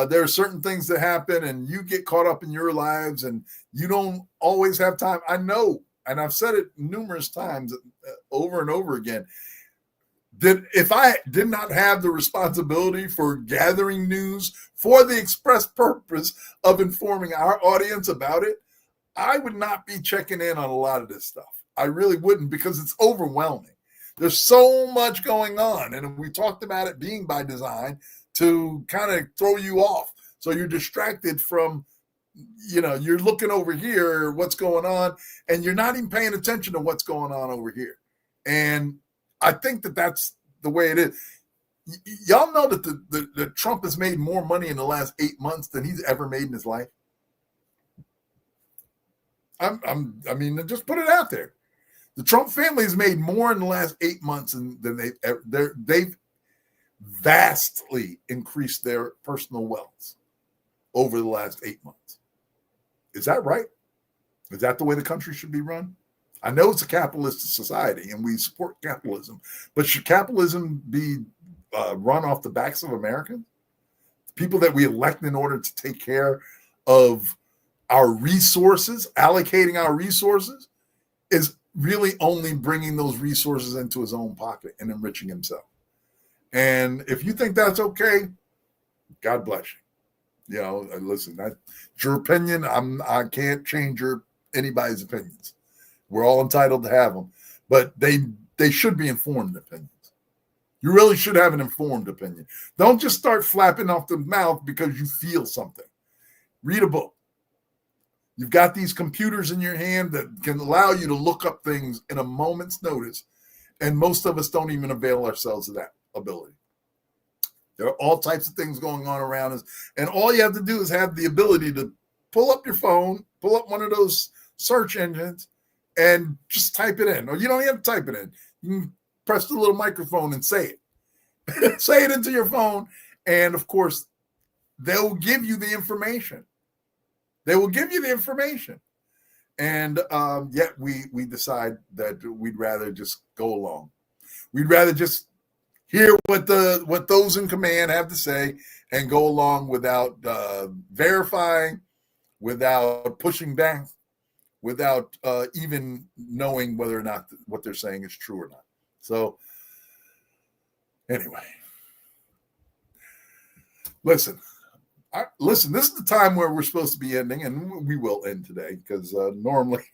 there are certain things that happen and you get caught up in your lives and you don't always have time. I know, and I've said it numerous times over and over again, that if I did not have the responsibility for gathering news for the express purpose of informing our audience about it, I would not be checking in on a lot of this stuff. I really wouldn't, because it's overwhelming. There's so much going on, and we talked about it being by design to kind of throw you off. So you're distracted from, you're looking over here, what's going on, and you're not even paying attention to what's going on over here. And I think that that's the way it is. Y'all know that the Trump has made more money in the last 8 months than he's ever made in his life. I mean, just put it out there. The Trump family has made more in the last 8 months than they've vastly increased their personal wealth over the last 8 months. Is that right? Is that the way the country should be run? I know it's a capitalist society and we support capitalism, but should capitalism be run off the backs of Americans? People that we elect in order to take care of our resources, allocating our resources, is really only bringing those resources into his own pocket and enriching himself. And if you think that's okay, God bless you. Listen, that's your opinion. I can't change anybody's opinions. We're all entitled to have them, but they should be informed opinions. You really should have an informed opinion. Don't just start flapping off the mouth because you feel something. Read a book. You've got these computers in your hand that can allow you to look up things in a moment's notice, and most of us don't even avail ourselves of that ability. There are all types of things going on around us, and all you have to do is have the ability to pull up your phone, pull up one of those search engines, and just type it in. Or you don't even have to type it in. You can press the little microphone and say it. Say it into your phone, and of course, they'll give you the information. They will give you the information. And yet we decide that we'd rather just go along. We'd rather just hear what those in command have to say and go along without verifying, without pushing back, without even knowing whether or not what they're saying is true or not. So anyway, listen, this is the time where we're supposed to be ending, and we will end today because normally,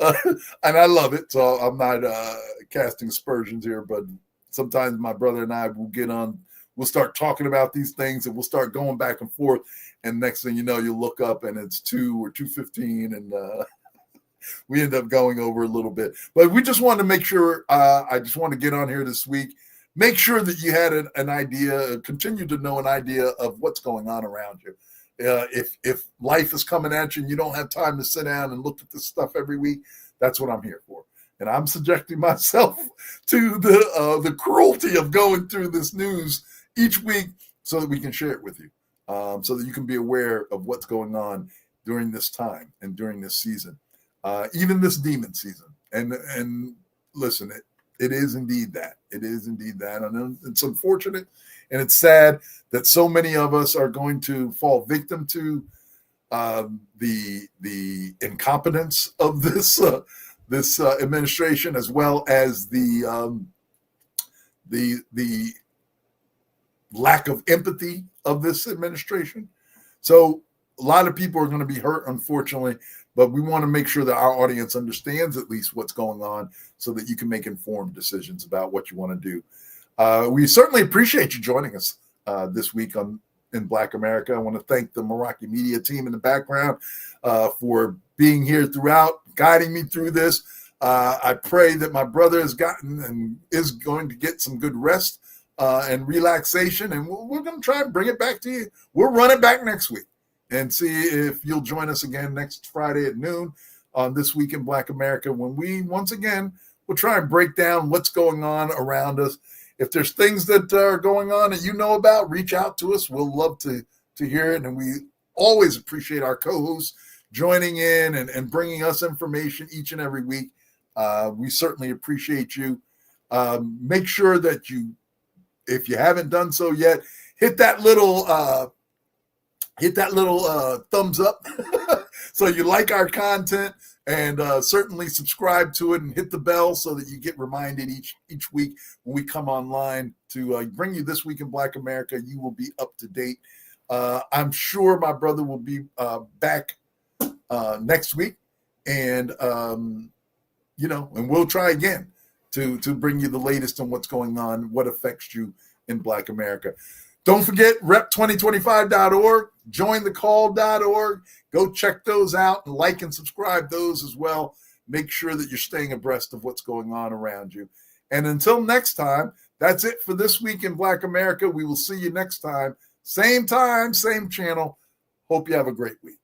and I love it, so I'm not casting aspersions here, but sometimes my brother and I will get on, we'll start talking about these things, and we'll start going back and forth, and next thing you know, you look up and it's 2 or 2:15, and we end up going over a little bit. But we just wanted to make sure, I just want to get on here this week, make sure that you had an idea, continue to know an idea of what's going on around you. If life is coming at you and you don't have time to sit down and look at this stuff every week, that's what I'm here for. And I'm subjecting myself to the cruelty of going through this news each week so that we can share it with you, so that you can be aware of what's going on during this time and during this season, even this demon season. And listen, it is indeed that. It is indeed that. And it's unfortunate and it's sad that so many of us are going to fall victim to the incompetence of this administration, as well as the lack of empathy of this administration. So a lot of people are going to be hurt, unfortunately, but we want to make sure that our audience understands at least what's going on so that you can make informed decisions about what you want to do. We certainly appreciate you joining us this week in Black America. I want to thank the Meraki Media team in the background for being here throughout, guiding me through this. I pray that my brother has gotten and is going to get some good rest and relaxation, and we're going to try and bring it back to you. We'll run it back next week and see if you'll join us again next Friday at noon on This Week in Black America, when we, once again, will try and break down what's going on around us. If there's things that are going on that you know about, reach out to us. We'll love to hear it, and we always appreciate our co-hosts joining in and bringing us information each and every week. We certainly appreciate you. Make sure that you, if you haven't done so yet, hit that little thumbs up so you like our content, and certainly subscribe to it and hit the bell so that you get reminded each week when we come online to bring you This Week in Black America. You will be up to date. I'm sure my brother will be back next week, and and we'll try again to bring you the latest on what's going on, what affects you in Black America. Don't forget rep2025.org, jointhecall.org. Go check those out and like and subscribe those as well. Make sure that you're staying abreast of what's going on around you. And until next time, that's it for This Week in Black America. We will see you next time, same channel. Hope you have a great week.